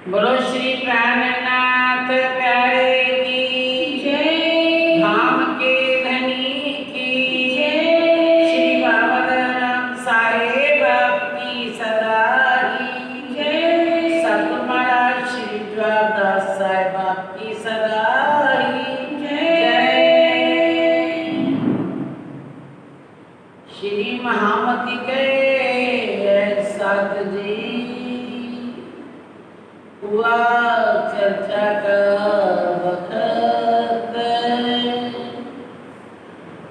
बोलो श्री प्राणनाथ प्यारे की जय, धाम के धनी की जय, श्री बाबा राम साहेब की सदा ही जय, सतगुरु महाराज श्री द्वारदास साहेब की सदा ही जय। श्री महामती के साथ जी हुआ चर्चा का वक्त,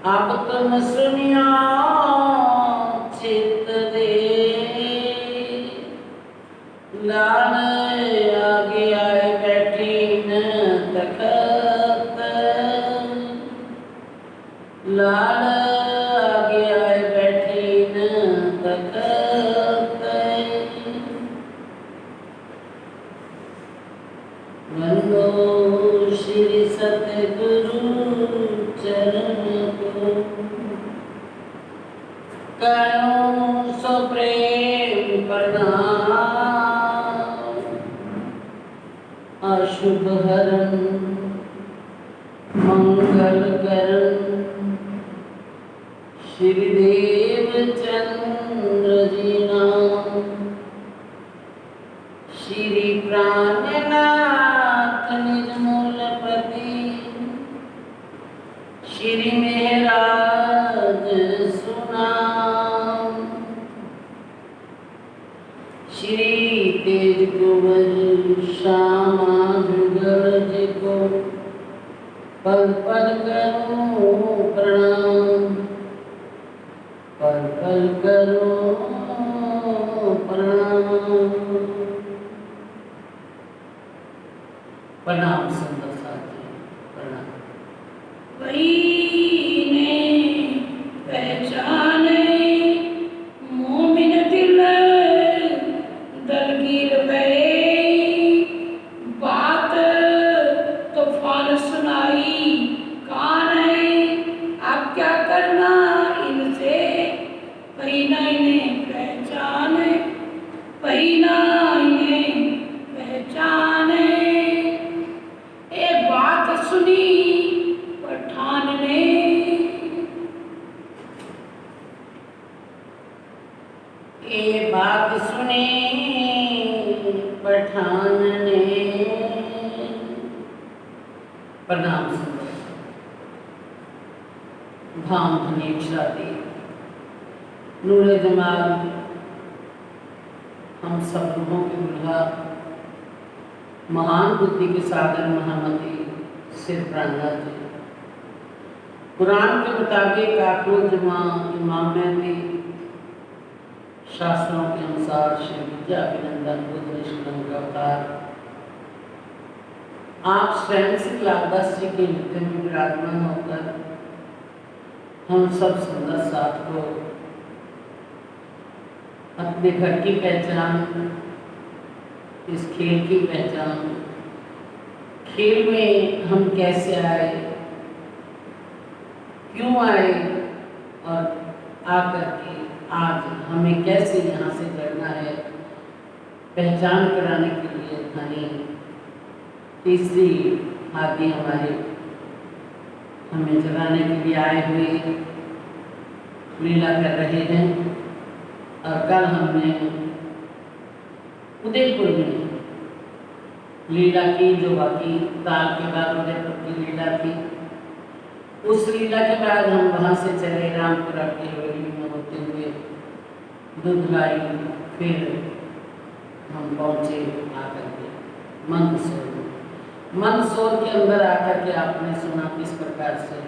अब तुम सुनियो चित दे, लाल आगे आए बैठी न तखत, लाल आगे आए बैठी न तखत। वंदो श्री सतगुरु चरण को, करो सो प्रेम प्रणाम, अशुभ हरन मंगल करन श्री देव चंद्र जी नाम, श्री प्राणनाथ निज मूलपति, श्री मेहराज सुनाम, श्री तेज कुंवर श्यामा जुगल जी को पद पद करूं प्रणाम, पद पद करूं प्रणाम। प्रणाम सुंदर साथी, प्रणाम। वही ने पहचाने मोमिन दिल दलगीर भये, बात तूफान सुनाई कान है, अब क्या करना इनसे, वही ना इन्हें पहचाने, वही ना इन्हें पहचाने। एक बात सुनी पठान ने, ये बात सुनी पठान ने, प्रणाम सुंदर धाम धनी शादी नूरे जमाल, हम सब लोगों के दुल्हा, महान बुद्धि के सागर महामती सिर प्राणनाथ जी, कुरान के मुताबिक आखिर जमा इमाम मेहदी, शास्त्रों के अनुसार श्री विद्या अभिनंदन बुद्ध निष्कलम का अवतार, आप स्वयं श्री लालदास जी के हृदय में विराजमान होकर हम सब सुंदर साथ को अपने घर की पहचान, इस खेल की पहचान, खेल में हम कैसे आए, क्यों आए और आकर के आज हमें कैसे यहाँ से करना है, पहचान कराने के लिए धनी तीसरी हाथी हमारे हमें जगाने के लिए आए हुए लीला कर रहे हैं। और कल हमने उदयपुर में लीला की, जो बाकी ताल के बाद उदयपुर की लीला थी, उस लीला के बाद हम वहाँ से चले रामपुरा की हवेली में होते हुए दुधलाई, फिर हम पहुँचे आकर के मंदसौर। मंदसौर के अंदर आकर के आपने सुना किस प्रकार से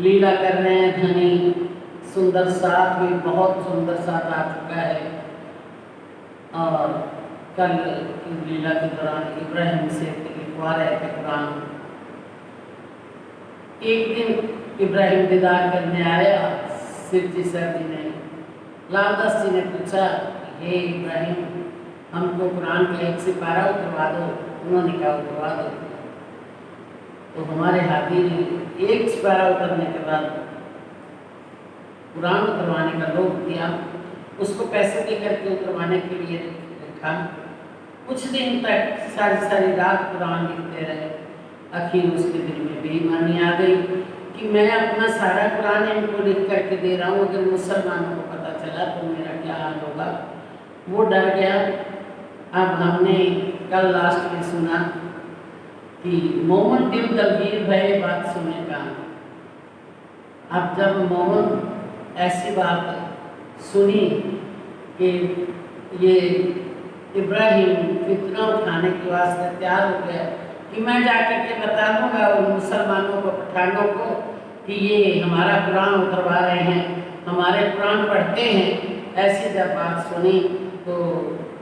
लीला कर रहे हैं धनी, सुंदर साथ भी बहुत सुंदर साथ आ चुका है। और कल लीला के दौरान इब्राहिम से लिखवा रहे थे कुरान। एक दिन इब्राहिम दीदार करने आया, शिव जी सर जी ने, लालदास जी ने पूछा, हे इब्राहिम हमको कुरान का एक सिपारा उतरवा दो। उन्होंने कहा उतरवा दो। तो हमारे हाथी ने एक सिपारा उतरने के बाद कुरान उतरवाने का लोभ किया, उसको पैसे दे करके उतरवाने के लिए रखा। कुछ दिन तक सारी सारी रात कुरान लिखते रहे। आखिर उसके दिल में बेईमानी आ गई कि मैं अपना सारा कुरान इनको लिख करके दे रहा हूँ, अगर मुसलमानों को पता चला तो मेरा क्या हाल होगा। वो डर गया। अब हमने कल लास्ट में सुना कि मोहम्मद दिल दलगीर भय बात सुने का। अब जब मोहम्मद ऐसी बात सुनी कि ये इब्राहिम फितना उठाने के वास्ते तैयार हो गया कि मैं जाकर के बता दूंगा उन मुसलमानों को, पठानों को कि ये हमारा कुरान उतरवा रहे हैं, हमारे कुरान पढ़ते हैं। ऐसी जब बात सुनी तो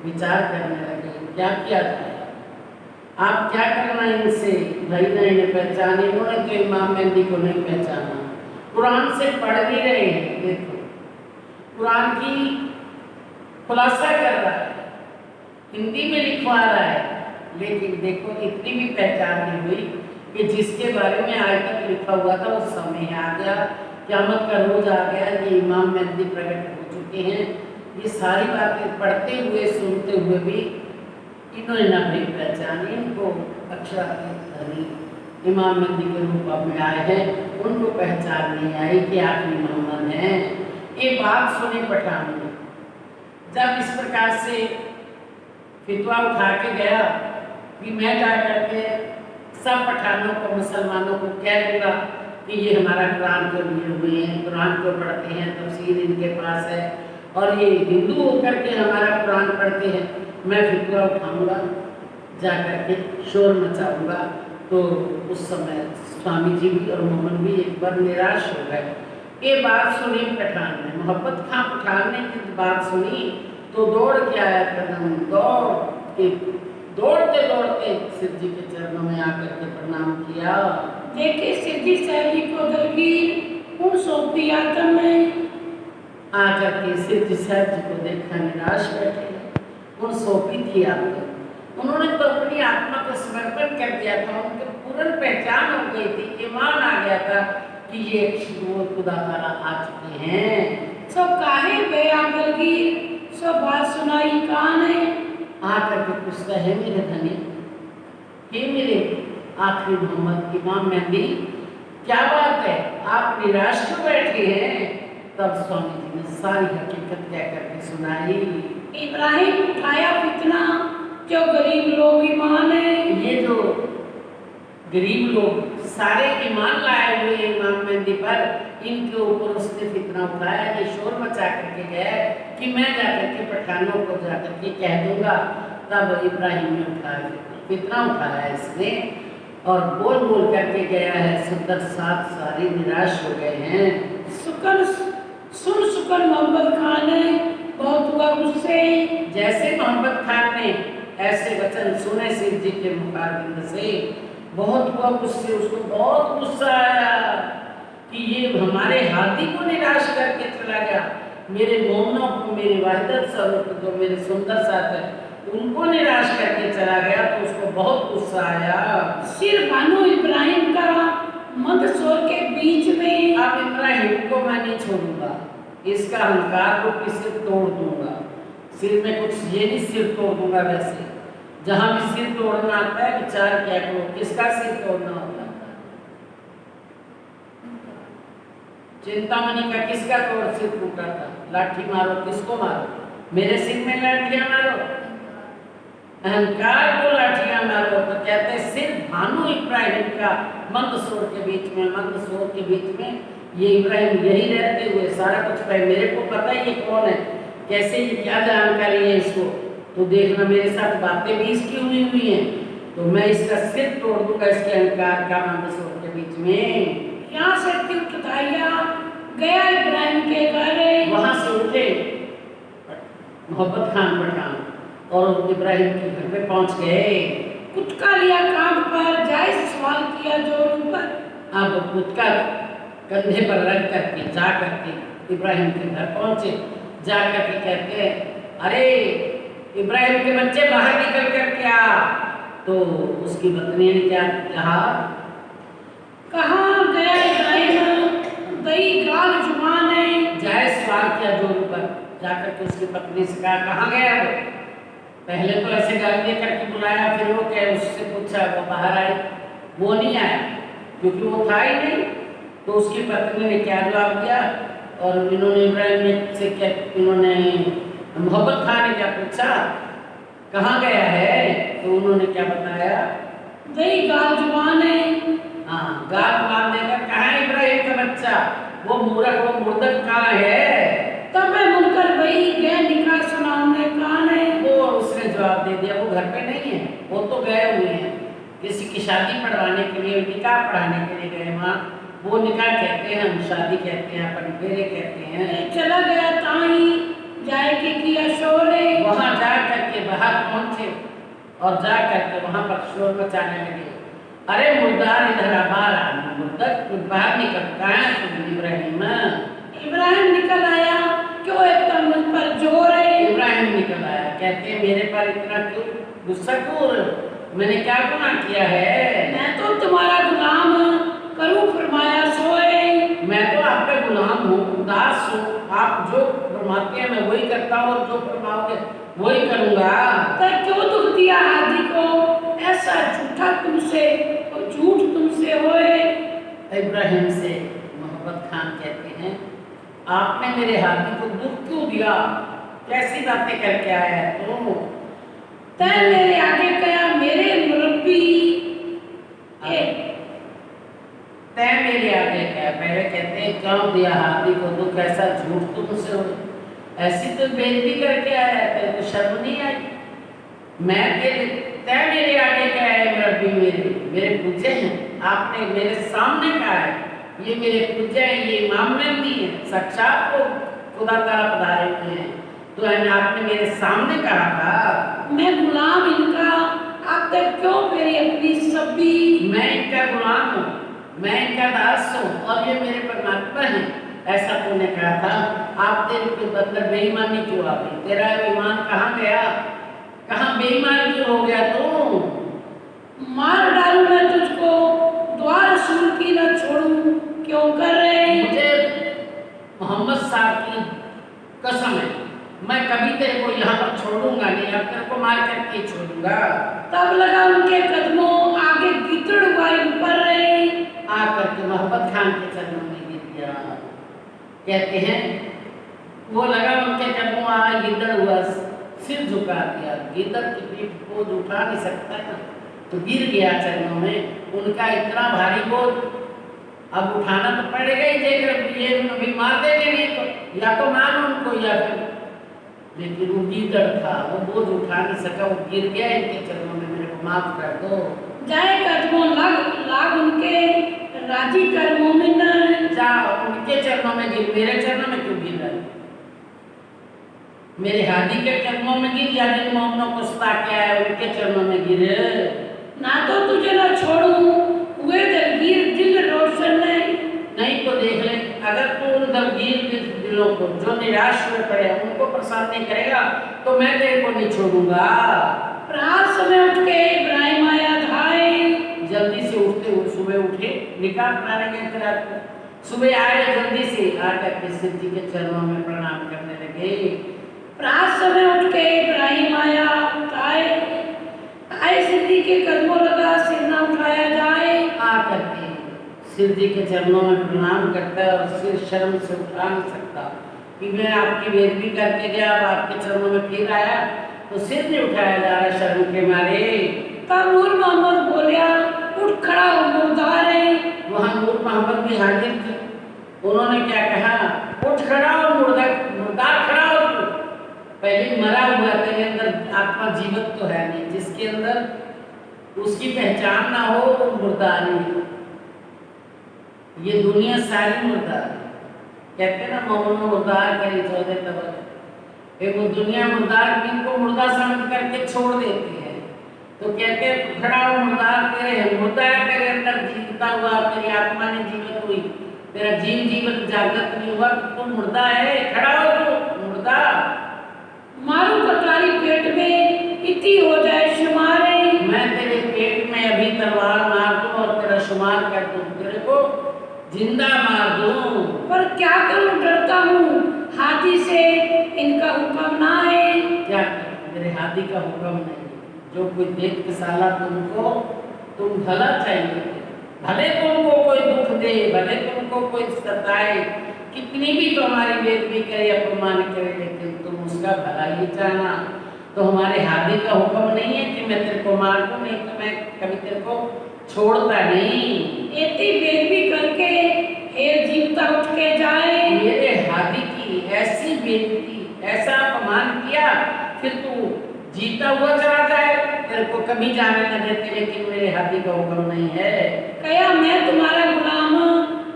विचार करने लगे क्या किया जाए, आप क्या करना इनसे। भाई ने इन्हें पहचाने, इन्होंने तो इमाम मेहदी को नहीं पहचाना। कुरान से पढ़ भी रहे हैं, देखो कुरान की खुलासा कर रहा है, हिंदी में लिखवा रहा है, लेकिन देखो इतनी भी पहचान नहीं हुई कि जिसके बारे में आज तक लिखा हुआ था वो समय आ गया, क़यामत का रोज आ गया, ये इमाम मेहदी प्रकट हो चुके हैं। ये सारी बातें पढ़ते हुए सुनते हुए भी इन्होंने न भी पहचानी। इनको अच्छा धनी इमाम मेहदी के रूप में आए हैं, उनको पहचान नहीं आई कि आखिरी मोहम्मद हैं। ये बात सुनी पठान ने, जब इस प्रकार से फितवा उठा के गया कि मैं जा करके सब पठानों को, मुसलमानों को कह दूँगा कि ये हमारा कुरान को लिए हुए हैं, कुरान को पढ़ते हैं, तफसीर इनके पास है और ये हिंदू होकर के हमारा कुरान पढ़ते हैं। मैं फितवा उठाऊँगा, जा करके शोर मचाऊँगा। तो उस समय स्वामी जी भी और मोहम्मद भी एक बार निराश हो गए। ये बात सुनी पठान ने, मोहब्बत खां पठान ने जब बात सुनी तो दौड़ के आया कदम, दौड़ते दौड़ते सिर जी के चरणों में आकर के प्रणाम किया। देखे सिद्धि सैली को दलगीर उन सौंपी आदम में। आकर के सिर जी साहब जी को देखा निराश बैठे, उन सौंपी थी आत्मा। उन्होंने तो अपनी आत्मा को समर्पण कर दिया था, उनकी पूर्ण पहचान हो गई थी, ईमान आ गया था कि ये वो खुदा ताला आ चुके हैं। सब काहे बया दलगीर, सब बात सुनाई कान है। आकर के पूछता है मेरे धनी, हे मेरे आखिरी मोहम्मद इमाम मेहदी, क्या बात है, आप निराश क्यों बैठे हैं। तब स्वामी जी ने सारी हकीकत कह करके सुनाई। इब्राहिम उठाया फितना, जो गरीब लोग ईमान है। ये जो गरीब लोग सारे ईमान लाए हुए इमाम मेहदी पर, इनके ऊपर उसने फितना उठाया। ये शोर मचा करके गया कि मैं जाकर के पठानों को जाकर के कह दूंगा। तब इब्राहिम ने उठाया फितना उठाया इसने और बोल बोल करके गया है। सुंदर साथ सारी निराश हो गए हैं। सुन मोहम्मद खान ने बहुत हुआ गुस्से। जैसे मोहम्मद खान ने ऐसे वचन सुने सिर जी के मुखारबिंद से, बहुत हुआ गुस्से, उसको बहुत गुस्सा आया कि ये हमारे हाथी को निराश करके चला गया, मेरे मोमनों को, मेरे वाहिदत स्वरूप जो मेरे सुंदर साथ है उनको निराश करके चला गया। तो उसको बहुत गुस्सा आया। सिर बानो इब्राहिम का मंदसौर के बीच में। अब इब्राहिम को मैं नहीं छोड़ूंगा, इसका अहंकार को सिर तोड़ दूंगा। सिर में कुछ ये नहीं सिर तोड़ दूंगा, वैसे जहां भी सिर तोड़ना आता है विचार क्या करो, किसका सिर तोड़ना होता है। चिंतामणि का किसका तोड़ सिर टूटा था, लाठी मारो, किसको मारो, मेरे सिर में लाठियां मारो, अहंकार को लाठियां मारो। तो कहते सिर भानु इब्राहिम का मंदसौर के बीच में, मंदसौर के बीच में ये इब्राहिम यही रहते हुए सारा कुछ पाए। मेरे को पता है ये कौन है, कैसे, ये क्या जानकारी है इसको, तो देखना मेरे साथ बातें भी इसकी हुई हैं, तो मैं इसका सिर तोड़ दूंगा, इसके अहंकार का मंदसौर के बीच में। यहाँ से तिल उठाया गया इब्राहिम के घर। वहां से उठे मोहब्बत खान पठान और इब्राहिम के घर पे पहुंच गए। कुटका लिया कांध पर, जायज सवाल किया जोरों पर। अब कुटका कंधे पर रख करके जा करके इब्राहिम के घर पहुंचे। जा करके कहते हैं अरे इब्राहिम के बच्चे बाहर निकल कर क्या। तो उसकी पत्नी ने क्या कहा गया इब्राहिम, दई गाल जुबान है। जायज सवाल किया जोरों पर, जाकर के उसकी पत्नी से कहा कहाँ गया वो। पहले तो ऐसे गाली दे करके बुलाया, फिर वो क्या उससे पूछा, वो बाहर आई, वो नहीं आया क्योंकि वो था ही नहीं। तो उसकी पत्नी ने क्या जवाब दिया, और इन्होंने इब्राहिम ने से क्या, इन्होंने मोहब्बत खान ने क्या पूछा, कहाँ गया है? तो उन्होंने क्या बताया, वही गाल जुबान है। हाँ, गाल बांध देकर कहाँ है इब्राहिम का बच्चा, वो मूर्ख, वो मुर्दक कहाँ है? तब मैं मुड़कर वही गए निकाह सुनाने कहाँ है। वो उसने जवाब दे दिया, वो घर पे नहीं है, वो तो गए हुए हैं किसी की शादी पढ़वाने के लिए, निकाह पढ़ाने के लिए गए वहाँ। वो निकाह कहते हैं, हम शादी कहते हैं, अपन फेरे कहते हैं। चला गया ताही जाए के किया शोरे। वहाँ जा करके बाहर पहुंचे और जा करके वहाँ पर शोर मचाने लगे, अरे मुर्दार इधर आ, बाहर आ, मुर्दक बाहर निकल, कहाँ है तुम इब्राहिम? इब्राहिम निकल आया, क्यों इतना मुझ पर जोर है? इब्राहिम निकल आया, कहते हैं मेरे पर इतना क्यों गुस्सा क्यों, मैंने क्या गुनाह किया है? मैं तो तुम्हारा गुलाम करूं फरमाया सोए। मैं तो आपका गुलाम हूँ, दास हूँ, आप जो फरमाते हैं मैं वही करता हूँ, और जो फरमाओगे वही करूँगा। पर क्यों दुख दिया हादी को, ऐसा झूठा तुमसे, झूठ तुमसे होए। इब्राहिम से मोहब्बत खान कहते हैं, आपने मेरे हादी को दुख क्यों दिया, कैसी बातें करके आया है तू? तै मेरे आगे कया मेरे मुरब्बी। तय मेरे आगे क्या, पहले कहते हैं क्यों दिया हाथी को दुख, ऐसा झूठ तुमसे हो, ऐसी तो बेइज्जती करके आया, तेरे को शर्म नहीं आई? मैं तेरे, तय मेरे आगे क्या है, रब्बी मेरे पूजे हैं, आपने मेरे सामने कहा है, ये मेरे पूजे हैं, ये इमाम नहीं है, साक्षात को खुदा ताला पधारे हुए हैं, तो आपने मेरे सामने कहा था। मैं गुलाम इनका, आप तक क्यों मेरी अपनी सब्बी। मैं इनका गुलाम हूँ, मैं इनका दास हूँ, और ये मेरे परमात्मा हैं, ऐसा तूने कहा था। आप तेरे के अंदर बेईमानी क्यों आ गई, तेरा ईमान कहाँ गया, कहाँ बेईमान क्यों हो गया तू? मार डालूं मैं तुझको, दुआ रसूल की न छोड़ूं, क्यों कर रहे? मुझे मोहम्मद साहब की कसम है, मैं कभी तेरे को यहाँ पर छोड़ूंगा नहीं, अब तेरे को मार करके छोड़ूंगा। तब लगा उनके कदमों आगे गिदड़ हुआ ऊपर रहे। आकर के मोहब्बत खान के चरणों में गिर गया, कहते हैं वो लगा उनके कदमों आगे गिदड़ हुआ, सिर झुका दिया, गिदड़ की पीठ बोझ उठा नहीं सकता ना, तो गिर गया चरणों में, उनका इतना भारी बोझ अब उठाना तो पड़ेगा ही, जेकर ये अभी मार देंगे नहीं तो, या तो मार उनको या फिर, लेकिन वो गिदड़ था, वो बोझ उठा नहीं सका, वो गिर गया इनके चरणों में, मेरे को माफ कर दो। जाए कदमों लाग उनके राजी कर मोमिन। जा उनके चरणों में गिर, मेरे चरणों में क्यों गिर रहा है? मेरे हादी के चरणों में गिर, या जिन मोमिनों को सता के आया उनके चरणों में गिर। ना तो तुझे ना छोड़ूं, हुए दलगीर दिल रोशन नहीं तो देख ले, अगर तू उन दलगीर दिलों को जो निराश हुए पड़े उनको परेशान नहीं करेगा, तो मैं तेरे को नहीं छोड़ूंगा। रात समय उठ के इब्राहिम आया धाए। जल्दी से उठते हुए सुबह उठे, निकाह पढ़ाने गए थे रात को, सुबह आए जल्दी से, आकर के सिद्ध जी के चरणों में प्रणाम करने लगे। रात समय उठ के इब्राहिम आया धाए, आए सिद्धि के कदमों लगा, सिर न उठाया जाए। आकर के सिद्ध जी के चरणों में प्रणाम करता है, और सिर शर्म से उठा नहीं सकता कि मैं आपकी बेइज्जती करके गया, अब आपके चरणों में फिर आया, तो सिर नहीं उठाया जा रहा शर्म के मारे। तब नूर मोहम्मद बोलिया, उठ खड़ा हो मुर्दार है। वहाँ नूर मोहम्मद भी हाजिर थे, उन्होंने क्या कहा, उठ खड़ा हो मुर्दार खड़ा हो तू, पहले मरा हुआ, तेरे अंदर आत्मा जीवित तो है नहीं, जिसके अंदर उसकी पहचान ना हो वो मुर्दार ही, ये दुनिया सारी मुर्दार है। कहते ना मोमनो मुर्दार करी चौदह तब, वो दुनिया मुर्दार इनको मुर्दा समझ करके छोड़ देते हैं, तो कहते हैं खड़ा हो मुर्दार, तेरे मुर्दा है तेरे अंदर जीवता हुआ, तेरी आत्मा ने जीवित हुई, तेरा जीवन जागृत नहीं हुआ, तू मुर्दा है, खड़ा हो तू मुर्दा। मारू कटारी पेट में इतनी हो जाए शुमारे, मैं तेरे पेट में अभी तलवार मार दूं और तेरा शुमार कर दूं, तेरे को जिंदा मार दूं। पर क्या करूं, डरता हूँ हाथी से, इनका हुक्म ना है। क्या करूं, मेरे हादी का हुक्म नहीं। जो कोई देख के साला तुमको तुम भला चाहिए, भले तुमको कोई दुख दे, भले तुमको कोई सताए, कितनी भी तुम्हारी बेइज्जती करे, अपमान करे, लेकिन तुम उसका भला ही चाहना। तो हमारे हादी का हुक्म नहीं है कि मैं तेरे को मार दूं, नहीं तो मैं कभी तेरे को छोड़ता नहीं। इतनी बेइज्जती करके फिर जीवता उठ के जाए। मेरे हादी की ऐसी बेइज्जती, ऐसा अपमान किया, फिर तू जीता हुआ चला जाए, तेरे को कभी जाने न देते, लेकिन मेरे हादी का हुक्म नहीं है। कया मैं तुम्हारा गुलाम,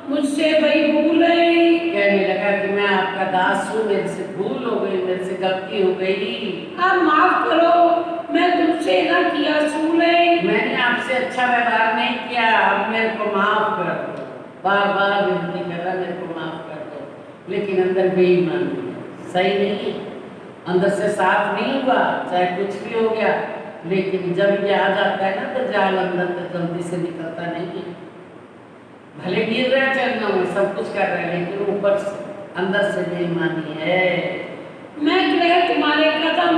मुझसे बड़ी भूल है। कहने लगा कि मैं आपका दास हूँ, मेरे से भूल हो गई, मेरे से गलती हो गई, आप माफ करो, मैं तुमसे ना किया सूल है। मैंने आपसे अच्छा व्यवहार नहीं किया, अब मेरे को माफ कर दो। बार बार विनती कर रहा, मेरे को माफ कर दो, लेकिन अंदर बेईमानी है, सही नहीं, अंदर से साफ नहीं हुआ, चाहे कुछ भी हो गया। लेकिन जब ये आ जाता है ना तो जाल अंदर तक जल्दी से निकलता नहीं है। भले गिर रहा है चरणों में, सब कुछ कर रहे हैं, लेकिन ऊपर से अंदर से बेईमानी है। मैं ग्रह तुम्हारे कदम,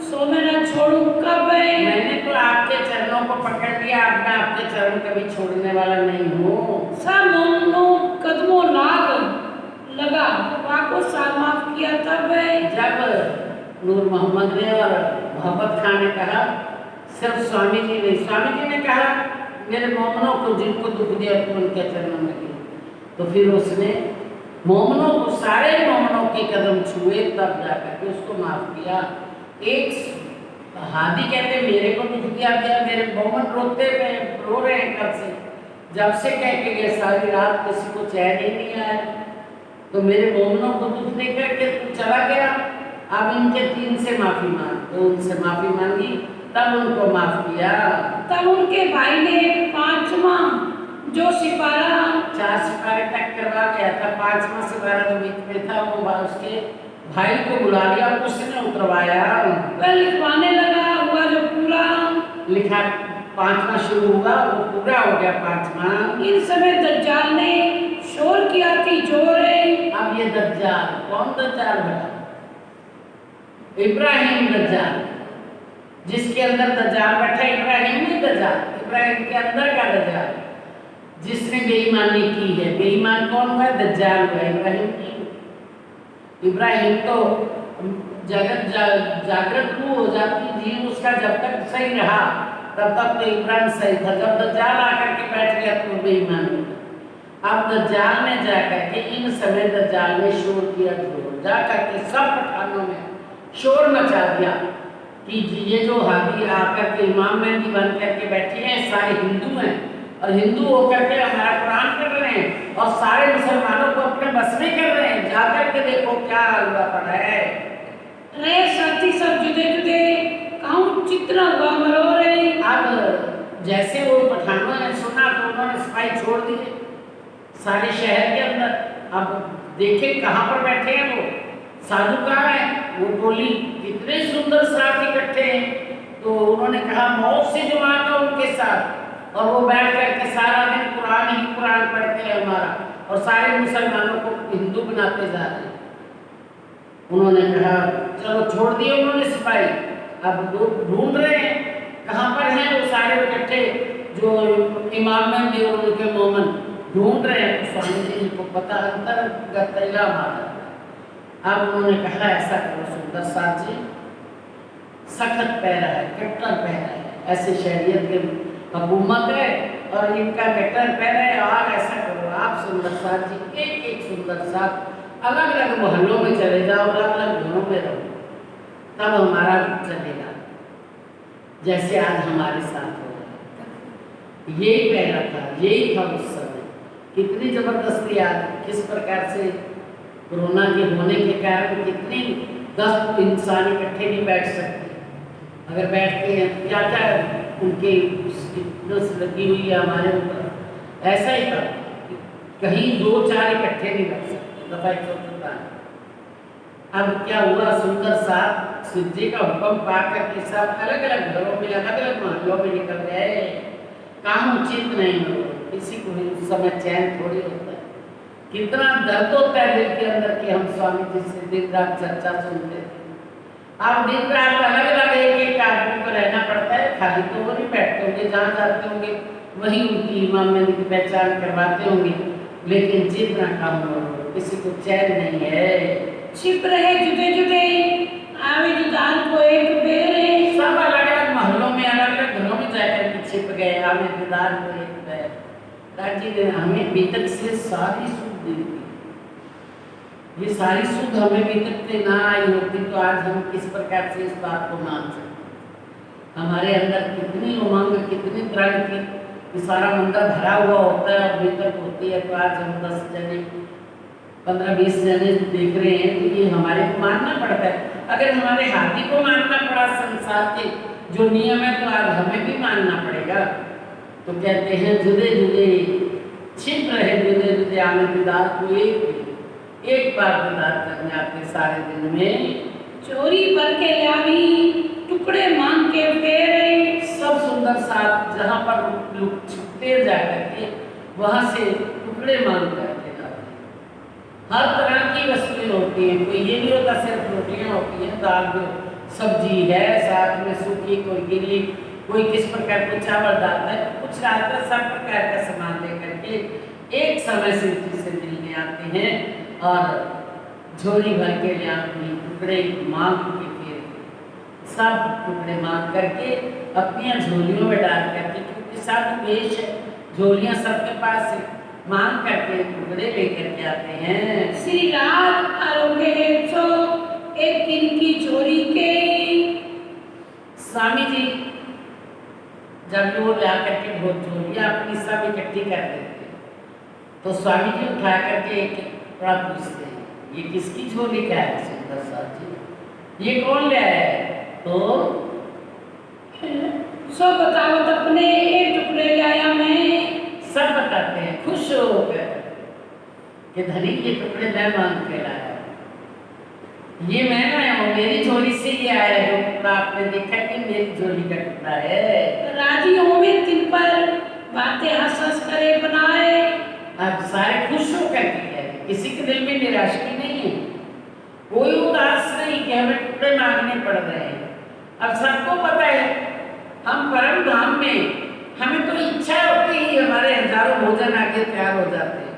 सो मैं न छोड़ू कब है। मैंने तो आपके चरणों को पकड़ लिया, अब मैं आपके चरण कभी छोड़ने वाला नहीं हूँ। सा मोनो कदमों लाग लगा, वाको सा माफ किया तब है। जब नूर मोहम्मद ने और मोहब्बत खान ने कहा, सिर्फ स्वामी जी ने, स्वामी जी ने कहा मेरे मोमनों को जिनको दुख दिया तो उनके चरणों में गिर, तो फिर उसने मोमनों को, सारे मोमनों के कदम छुए, तब जाकर के उसको माफ किया। एक हादी कहते मेरे को दुख दिया गया, मेरे मोमन रोते हुए रो रहे हैं कब से, जब से कह के गए सारी रात किसी को चैन ही नहीं आया, तो मेरे मोमनों को दुख दे करके तू चला गया, अब इनके 3 से माफी मांग। तो उनसे माफी मांगी, तब उनको माफ किया। तब उनके भाई ने 5वां जो सिपारा, 4 सिपारे तक करवा गया था, 5वां सिपारा जो बीच में था वो उसके भाई को बुला लिया, उसने उतरवाया। वह लिखवाने लगा, हुआ जो पूरा लिखा, 5वां शुरू हुआ, वो पूरा हो गया 5वां। इन समय दज्जाल ने शोर किया थी जोरे। अब ये दज्जाल, कौन दज्जाल बना? इब्राहिम दज्जाल, जिसके अंदर दज्जाल बैठा, इब्राहिम नहीं दज्जाल, इब्राहिम के अंदर का दज्जाल, जिसने बेईमानी की है। बेईमान कौन हुआ? दज्जाल हुआ, इब्राहिम की। इब्राहिम तो जागृत रूह हो जाती, जीव उसका जब तक सही रहा तब तक तो इब्राहिम सही था, जब दज्जाल आकर के बैठ गया तो बेईमान हो गया। अब दज्जाल ने जाकर के, इन समय दज्जाल ने शोर किया, जोर जाकर के सब पठानों में शोर मचा दिया कि ये जो हादी आकर के इमाम मेहदी बन करके बैठे हैं, सारे हिंदू हैं और हिंदू होकर के हमारा कुरान कर रहे हैं और सारे मुसलमानों को अपने बस में कर रहे हैं। जाकर के देखो क्या हुआ पड़ा है। रे साथी सब जुदे जुदे कहूँ चित्र हुआ मरो रहे। अब जैसे वो पठानों ने सुना तो उन्होंने सिपाही छोड़ दिए सारे शहर के अंदर। अब देखे कहाँ पर बैठे हैं वो साधु, कहाँ है वो टोली, कितने सुंदर साथ इकट्ठे हैं। तो उन्होंने कहा मौत से जो आता उनके साथ, और वो बैठ करके सारा दिन कुरान ही कुरान पढ़ते हैं हमारा, और सारे मुसलमानों को हिंदू बनाते जा रहे हैं। उन्होंने कहा चलो छोड़ दिए उन्होंने सिपाही। अब लोग ढूंढ रहे हैं कहाँ पर हैं वो सारे इकट्ठे जो इमाम मेहदी और उनके मोमन ढूंढ रहे हैं। तो स्वामी जी को पता अंतर्गत इलाम आ जाता है। अब उन्होंने कहा ऐसा करो सुंदर साथ जी, सख्त पैरा है, कट्टर पैरा है, ऐसे शहरियत के हुकूमत है और इनका कट्टर पैरा है, और ऐसा करो आप सुंदर साथ जी, एक एक सुंदर साथ अलग अलग मोहल्लों में चले जाओ, अलग अलग घरों में रहो, तब हमारा चलेगा जैसे आज हमारे साथ हो रहा है। यही पैरा था, यही था उस समय। कितनी जबरदस्ती आज, किस प्रकार से कोरोना के होने के कारण कितनी 10 इंसान इकट्ठे नहीं बैठ सकते, अगर बैठते हैं क्या क्या उनके फिटनेस लगी हुई है हमारे ऊपर। ऐसा ही था, कहीं 2-4 इकट्ठे नहीं बैठ सकते, दफा 114। अब क्या हुआ, सुंदर साथ सिद्धि का हुक्म पा करके सब अलग अलग घरों में, अलग अलग मोहल्लों में निकल गए। काम उचित नहीं हो, किसी को भी उस समय चैन थोड़ी होता है। कितना दर्द होता है दिल के अंदर कि हम स्वामी जी से दिन रात चर्चा सुनते थे, अब दिन रात अलग अलग एक आदमी को रहना पड़ता है, खाली तो वो नहीं बैठते होंगे, जहाँ जाते होंगे वहीं उनकी इमामत की पहचान करवाते होंगे, लेकिन जितना काम हो किसी को चैन नहीं है। छिप रहे जुदे जुदे आवे जुदान को एक बेरे, सब अलग अलग मोहल्लों में अलग अलग घरों में जाकर के छिप गए, आवे जुदान को एक बैर। राजी ने हमें बीतक से सारी सुध दी थी, ये सारी सुध हमें बीतक से ना आई होती तो आज हम किस प्रकार से इस बात को मान सकते। हमारे अंदर कितनी उमंग, कितनी दृढ़ थी कि सारा मंदिर भरा हुआ होता है और बीतक होती है, तो आज हम 10 जने 15-20 जने देख रहे हैं, तो ये हमारे को मानना पड़ता है। अगर हमारे हाथी को मानना पड़ा संसार के जो नियम है, तो आज हमें भी मानना पड़ेगा। तो कहते हैं जुदे जुदे छिप रहे जुदे जुदे आने दीदार को एक बार दीदार करने आते सारे दिन में। चोरी भर के लावी टुकड़े मांग के फेरे, सब सुंदर साथ जहाँ पर लोग छुपते जा करके वहाँ से टुकड़े मांग करके लाते। हर तरह की वस्तुएं होती हैं, कोई ये नहीं होता सिर्फ रोटियाँ होती हैं, दाल जो सब्जी है, साथ में सूखी कोई गिरी, कोई किस प्रकार को चावल डालता है, कुछ डालता है, सब प्रकार का सामान लेकर के एक समय से से मिलने आते हैं और झोली भर के ले अपनी टुकड़े मांग के फिर सब टुकड़े मांग करके अपनी झोलियों में डाल करके, क्योंकि सब वेश है, झोलियाँ सबके पास है, मांग करके टुकड़े लेकर के आते हैं। श्री रात आरोग्य हेतु एक दिन की चोरी के, स्वामी जी जब वो ला करके बहुत झोलियाँ अपनी सब इकट्ठी कर देते, तो स्वामी जी उठा करके एक टुकड़ा पूछते हैं, ये किसकी झोली का है सुंदर साथ जी, ये कौन ले आया है? तो सो बतावत अपने एक टुकड़े ले आया मैं, सब बताते हैं खुश होकर कि धनी ये टुकड़े मैं मांग के लाया, ये मैं लाया हूँ, मेरी झोली से ये आया है जो टुकड़ा आपने देखा कि मेरी झोली का टुकड़ा है। राजी हो में दिन पर बातें हंस हंस करे बनाए, अब सारे खुश होकर के कह रहे, किसी के दिल में निराशा नहीं है, कोई उदास नहीं कि हमें टुकड़े मांगने पड़ रहे हैं। अब सबको पता है हम परम धाम में, हमें तो इच्छा होती ही हमारे हजारों भोजन आके तैयार हो जाते हैं।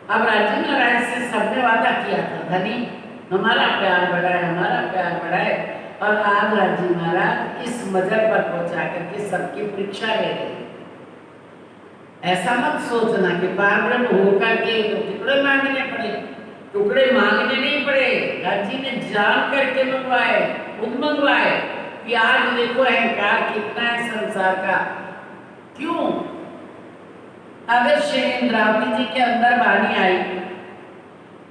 अब राजी महाराज से सबने वादा किया था, धनी हमारा प्यार बढ़ाए, हमारा प्यार बढ़ाए, और आज राजी महाराज इस मजहब पर पहुंचा करके सबकी परीक्षा ले रहे हैं। ऐसा मत सोचना कि पारब्रह्म होकर के तो टुकड़े मांगने पड़े, टुकड़े मांगने नहीं पड़े, राजी ने जान करके मंगवाए, खुद मंगवाए कि आज देखो अहंकार कितना है संसार का। क्यों? अगर श्री इंद्रावती जी के अंदर वाणी आई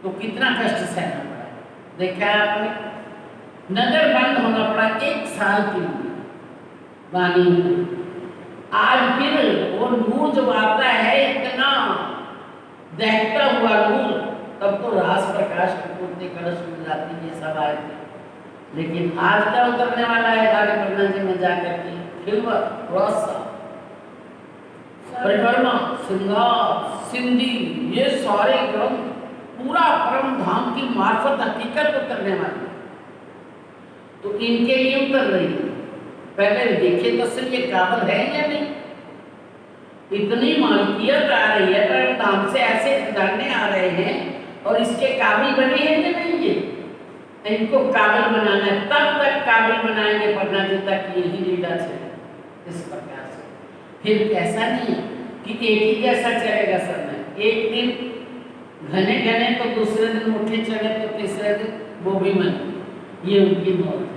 तो कितना कष्ट सहना पड़ा, देखा है आपने, नगर बंद होना पड़ा 1 साल के लिए वाणी। आज फिर वो नूर जब आता है इतना दहकता हुआ नूर, तब तो रास प्रकाश कपूरते कलश मिल जाती, ये सब आए थे, लेकिन आज क्या उतरने वाला है आगे पढ़ना जी में जाकर के, फिल्म रसा परिक्रमा श्रृंगार सिंधी, ये सारे ग्रंथ पूरा परम धाम की मार्फत हकीकत उतरने वाली है, तो इनके लिए उतर रही है। पहले देखिए तो सिर्फ ये काबल है या नहीं, इतनी मालिकियत आ रही है, परम धाम से ऐसे खजाने आ रहे हैं, और इसके काबिल बने हैं या नहीं, ये इनको काबिल बनाना है, तब तक काबिल बनाएंगे पढ़ना जी तक यही लीला चले इस प्रकार से। फिर ऐसा नहीं है कि एक ही जैसा चलेगा समय, एक दिन घने घने तो दूसरे दिन मुट्ठी चले तो तीसरे दिन वो भी मन, ये उनकी मौत है।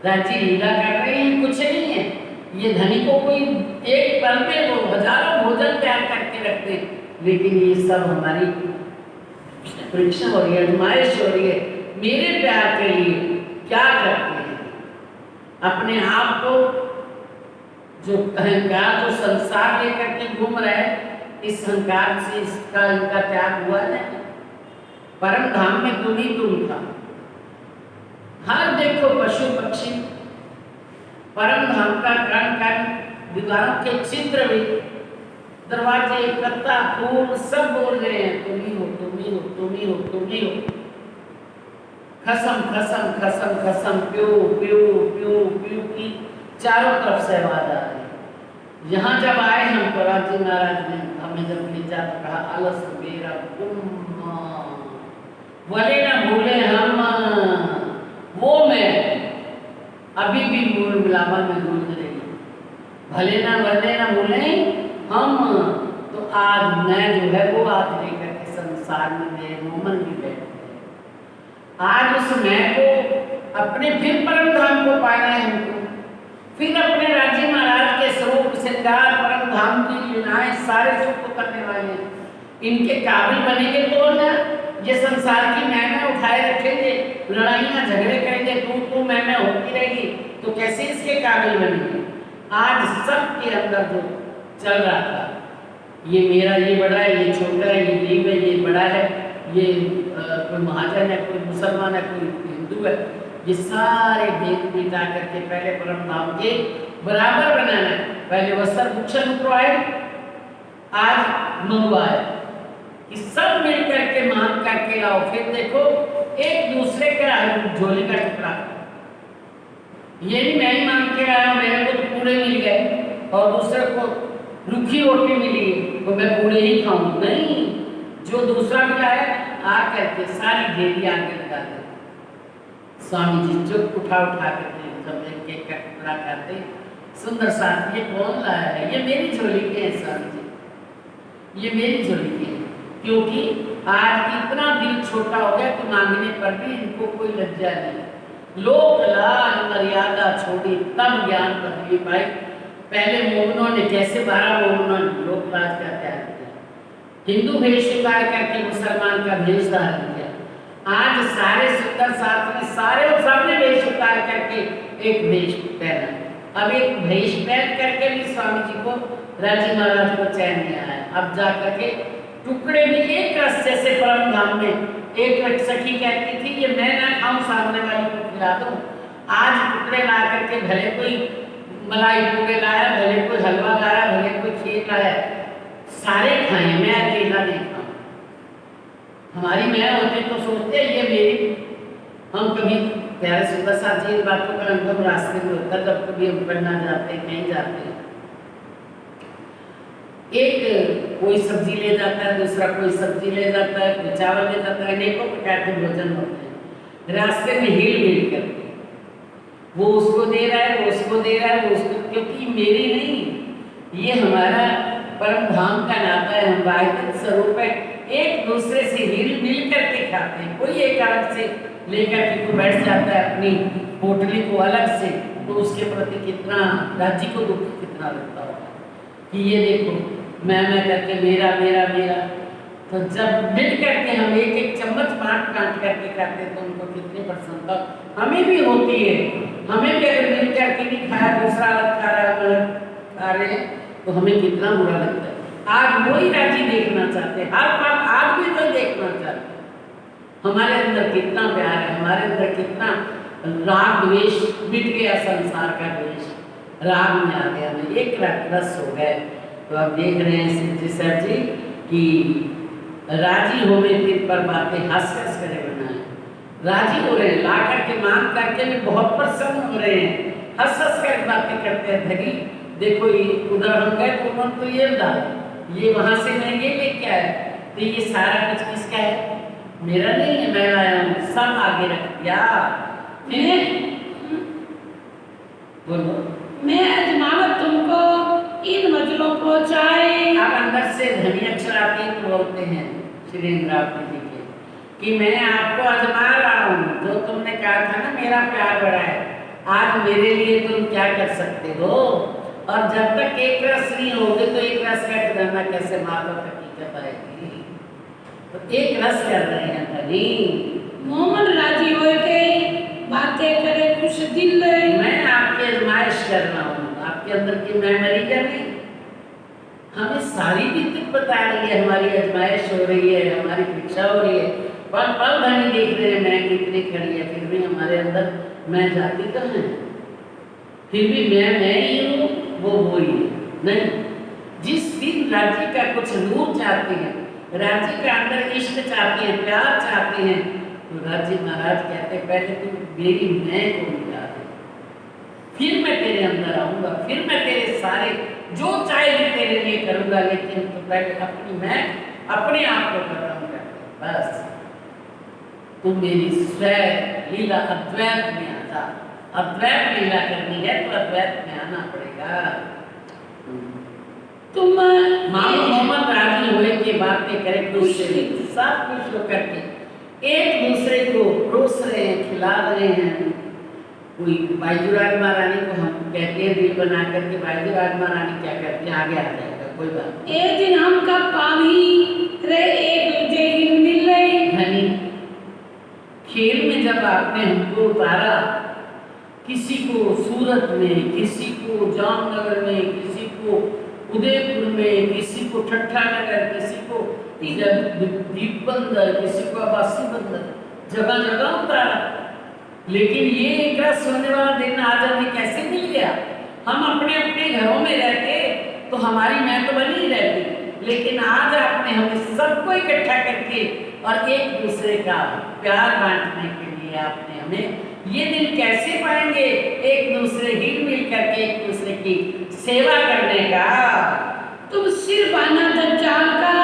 रांची लीला कर रहे हैं, कुछ नहीं है, ये धनी को कोई एक पल में वो हजारों भोजन तैयार करके रखते हैं, लेकिन ये सब हमारी परीक्षा हो रही है, आजमाइश हो रही है। मेरे प्यार के लिए क्या करते हैं, अपने आप को जो अहंकार जो संसार लेकर के घूम रहे हैं, इस अहंकार से इसका इनका त्याग हुआ है। परम धाम में तुम ही तुम था, हर देखो पशु पक्षी, परम धाम का कण कण, दीवारों के चित्र भी, दरवाजे पत्ता फूल सब बोल रहे हैं तुम ही हो, तुम ही हो, तुम ही हो, तुम ही हो। खसम खसम खसम खसम प्यू प्यू प्यू प्यू की चारों तरफ से आवाज आ रही। यहाँ जब आए हम तो राजी महाराज ने हमें जब भेजा तो कहा अलस मेरा भले ना भूले हम वो मैं अभी भी मूल मिलावा में गूंज रही। भले ना भूले हम तो आज मैं जो है वो आज लेकर के संसार में मेरे मोमन भी बैठे आज उस मैं को अपने फिर परम धाम को पाना है हमको, फिर अपने राज्य महाराज के स्वरूप श्रृंगार परम धाम की लीलाएं सारे सुख को करने वाले हैं। इनके काबिल बनेंगे तो ना ये संसार की मैं उठाए रखेंगे, लड़ाइयाँ झगड़े करेंगे, तू मैं होती रहेगी तो कैसे इसके काबिल बनेंगे। आज सबके अंदर जो चल रहा था ये मेरा, ये बड़ा है, ये छोटा है, ये गरीब है, ये बड़ा है, ये कोई महाजन है, कोई मुसलमान है, कोई हिंदू है, ये सारे भेद मिटा करके पहले परम धाम के बराबर बनाना है। पहले वस्त्र भूषण उतरवाए, आज मंगवाए कि सब मिल करके मांग करके लाओ। फिर देखो एक दूसरे का झोली का टुकड़ा, ये नहीं मैं ही मांग के आया मेरे को तो पूरे मिल गए और दूसरे को रूखी रोटी मिली तो मैं पूरे ही खाऊं, नहीं, जो दूसरा मिला है आ करके सारी ढेरी आगे लगा दे। स्वामी जी चुप उठा करके जब एक एक का टुकड़ा खाते, सुंदर साथ ये कौन लाया है, ये मेरी झोली के हैं स्वामी जी, ये मेरी झोली के हैं। क्योंकि आज इतना दिल छोटा हो गया कि मांगने पर भी इनको कोई लज्जा नहीं। लोक लाज मर्यादा छोड़ी तब ज्ञान बदली पाई। पहले मोहनों ने कैसे 12 मोहनों ने लोक लाज का त्याग किया, हिंदू भेष स्वीकार करके मुसलमान का भेष धारण किया। आज सारे सुंदर साथ में सारे और सामने भेष उतार करके एक भेष पहना। अब एक भेष पहन करके भी स्वामी जी को राजी महाराज को चैन नहीं आया। अब जा करके टुकड़े भी एक रस जैसे परम धाम में एक सखी कहती थी ये मैं ना खाऊं सामने वाली को खिला दूं। आज टुकड़े ला करके भले कोई मलाई पूरे लाया, भले कोई हलवा लाया, भले कोई खीर लाया, सारे खाए, मैं अकेला नहीं खाऊं। हमारी मैं होते तो सोचते ये मेरी, हम कभी प्यारे सुंदर साथ जी इन बातों का अनुभव रास्ते में होता जब कभी हम पढ़ना जाते हैं, कहीं जाते हैं, एक कोई सब्जी ले जाता है, दूसरा कोई सब्जी ले जाता है, कोई चावल ले जाता है, अनेकों प्रकार के भोजन होते हैं। रास्ते में हिल मिल करके वो उसको दे रहा है, वो उसको दे रहा है, वो उसको, क्योंकि मेरी नहीं, ये हमारा परम धाम का नाता है, हम वाहिद स्वरूप है, एक दूसरे से हिल मिल करके खाते हैं। कोई एक अलग से लेकर के कोई बैठ जाता है अपनी पोटली को अलग से, तो उसके प्रति कितना राज्य को दुख कितना लगता होगा कि ये देखो मैं करके मेरा मेरा मेरा। तो जब मिल करके हम एक एक चम्मच बांट करके खाते तो उनको कितनी प्रसन्नता हमें भी होती है। हमें भी अगर मिल करके नहीं खाया, दूसरा अलग खा रहा खा रहे तो हमें कितना बुरा लगता है। आज वही राजी देखना चाहते हैं, हर बात आज भी तो देखना चाहते हैं हमारे अंदर कितना प्यार है, हमारे अंदर कितना राग द्वेष मिट गया, संसार का द्वेष राग में आ गया, हमें एक रस हो गए। तो आप देख रहे हैं सिद्धि सर जी कि राजी हो में तिल पर बातें हंस हंस करे बनाए, राजी हो रहे हैं, ला करके मांग करके भी बहुत प्रसन्न हो रहे हैं, हंस हंस कर बातें करते हैं। धगी देखो ये उधर हम गए तो मन तो ये डाल, ये वहां से मैं ये लेके आया, तो ये सारा कुछ किसका है, मेरा नहीं है, मैं लाया हूँ, सब आगे रख दिया। बोलो मैं अजमावत तुमको इन मंजिलों को चाहे। आप अंदर से धनी अक्षरातीत बोलते हैं श्री इंद्रावती जी के कि मैं आपको आजमा रहा हूँ, जो तुमने कहा था ना मेरा प्यार बड़ा है, आज मेरे लिए तुम क्या कर सकते हो। और जब तक एक रस नहीं होगे तो एक रस का खजाना कैसे मार्फत हकीकत आएगी। तो एक रस कर रहे हैं धनी, मोमन राजी हो के बातें करे खुश दिल। मैं आपकी आजमाइश कर रहा हूँ, आपके अंदर की मेमोरी का नहीं, हमें सारी विद्युत बता रही है, हमारी आजमाइश हो रही है, हमारी परीक्षा हो रही है, पल पल धनी देख रहे हैं मैं कितनी खड़ी है, फिर भी हमारे अंदर मैं जाती कहाँ है, फिर भी मैं ही हूँ, वो ही है नहीं। जिस दिन राज्य का कुछ नूर चाहते हैं, राज्य के अंदर इश्क चाहते हैं, प्यार चाहते हैं, तो राज्य महाराज कहते पहले तू मेरी मैं को मिला दे, फिर मैं तेरे अंदर आऊंगा, फिर मैं तेरे सारे जो चाहेगी तेरे लिए करूंगा, लेकिन तो पहले अपनी मैं अपने आप को खत्म कर दे। बस तू मेरी स्वयं लीला अद्वैत में आ जा। अद्वैत लीला करनी है तो अद्वैत में आना पड़ेगा। तुम मानो मोहम्मद राजी हुए कि बातें करे खुश से सब कुछ लोग करके एक दूसरे को परोस रहे हैं, खिला रहे हैं। कोई बाईजुराग महारानी को हम कहते हैं दिल बना करके, बाईजुराग महारानी क्या करती है, आगे आ जाएगा कोई बात। एक दिन हम कब पानी रे एक दूजे की मिल रही धनी खेल में जब आपने हमको उतारा, किसी को सूरत में, किसी को जामनगर में, किसी को उदयपुर में, किसी को ठट्ठा नगर, किसी को दीप बंदर, किसी को आवासी बंदर, जगह जगह उतारा। लेकिन ये एक रस होने वाला दिन आज हमें कैसे मिल गया? हम अपने अपने घरों में रहते तो हमारी मैं तो बनी ही रहती, लेकिन आज आपने हमें सबको इकट्ठा करके और एक दूसरे का प्यार बांटने के लिए आपने हमें ये दिन कैसे पाएंगे? एक दूसरे हिल मिल करके एक दूसरे की सेवा करने का। तुम सिर बाना दज्जाल का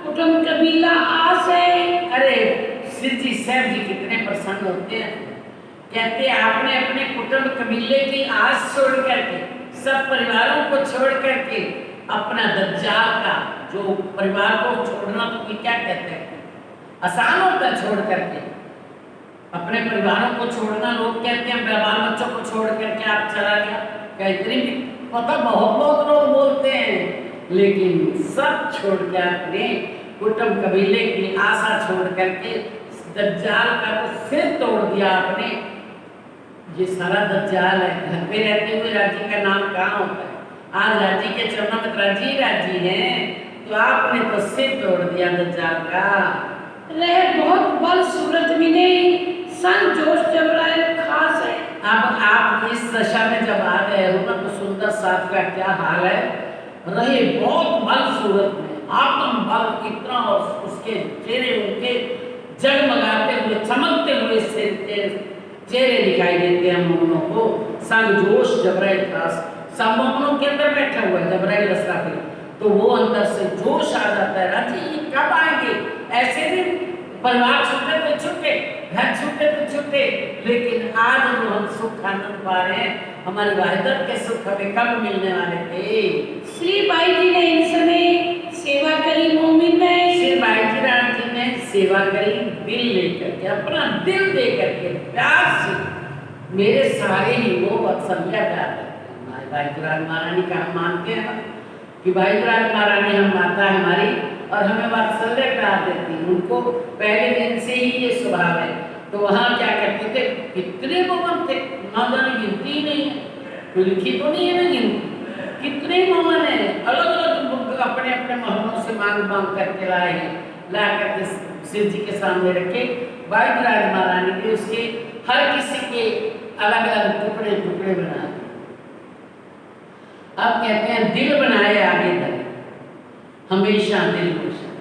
कुटुंब कबीला आस है। अरे सिर जी साहब जी कितने प्रसन्न होते हैं, कहते हैं आपने अपने कुटुंब कबीले की आस छोड़ करके, सब परिवारों को छोड़ करके अपना दज्जाल का जो परिवार को छोड़ना, तो क्या कहते हैं, आसान होता है छोड़ करके अपने परिवारों को छोड़ना। लोग कहते हैं बाल बच्चों को छोड़ करके आप चला गया, क्या इतनी भी पता, बहुत बहुत लोग बोलते हैं, लेकिन सब छोड़ के अपने कुटुंब कबीले की आशा छोड़ करके दज्जाल का तो सिर तोड़ दिया आपने। ये सारा दज्जाल है, घर पे रहते हुए राज्य का नाम कहाँ होता है? आज राज्य के चरणों में राज्य है, तो आपने तो सिर तोड़ दिया दज्जाल का। रहे बहुत बल सूरत में नहीं सन जोश जबराइल खास है। अब आप इस दशा में जब आ गए हो ना, तो सुंदर साथ का क्या हाल है? रहे बहुत बल सूरत में, आत्म बल इतना, और उसके चेहरे उनके जगमगाते हुए चमकते हुए चेहरे दिखाई देते हैं मोमनों को। संजोश जबराइल खास, सब मोमनों के अंदर बैठा हुआ है जबराइल असराफिल, तो वो अंदर से जोश आ जाता है। राजी ये कब आएंगे? ऐसे दिन परिवार छूटे तो छूटे, घर छूटे तो छूटे, लेकिन आज जो हम सुख आनंद पा रहे हैं, हमारी वाहिदत के सुख हमें कब मिलने वाले थे? श्री बाई जी ने इस समय सेवा करी मोमिन ने। श्री बाई जी राम जी ने सेवा करी दिल लेकर के, अपना दिल दे करके प्यार से। मेरे सारे ही वो वत्सल्य प्यार करते हैं। हमारे बाईजुराग महारानी का हम मानते हैं कि बाईजुराग महारानी हम माता है हमारी, और हमें वात्सल्य प्यार देती है। उनको पहले दिन से ही ये स्वभाव है। तो वहाँ क्या करते थे, कितने मोमन थे, ना जाने गिनती ही नहीं है, कोई लिखी तो नहीं है ना गिनती, कितने मोमन है, अलग अलग अपने अपने मोहनों से मांग मांग करके लाए हैं, ला करके शिव जी के सामने रखे। बाईजुराग महारानी ने उसके हर किसी के अलग अलग टुकड़े टुकड़े बना दिए। अब कहते हैं दिल बनाए आगे तक, हमेशा दिल रोशन,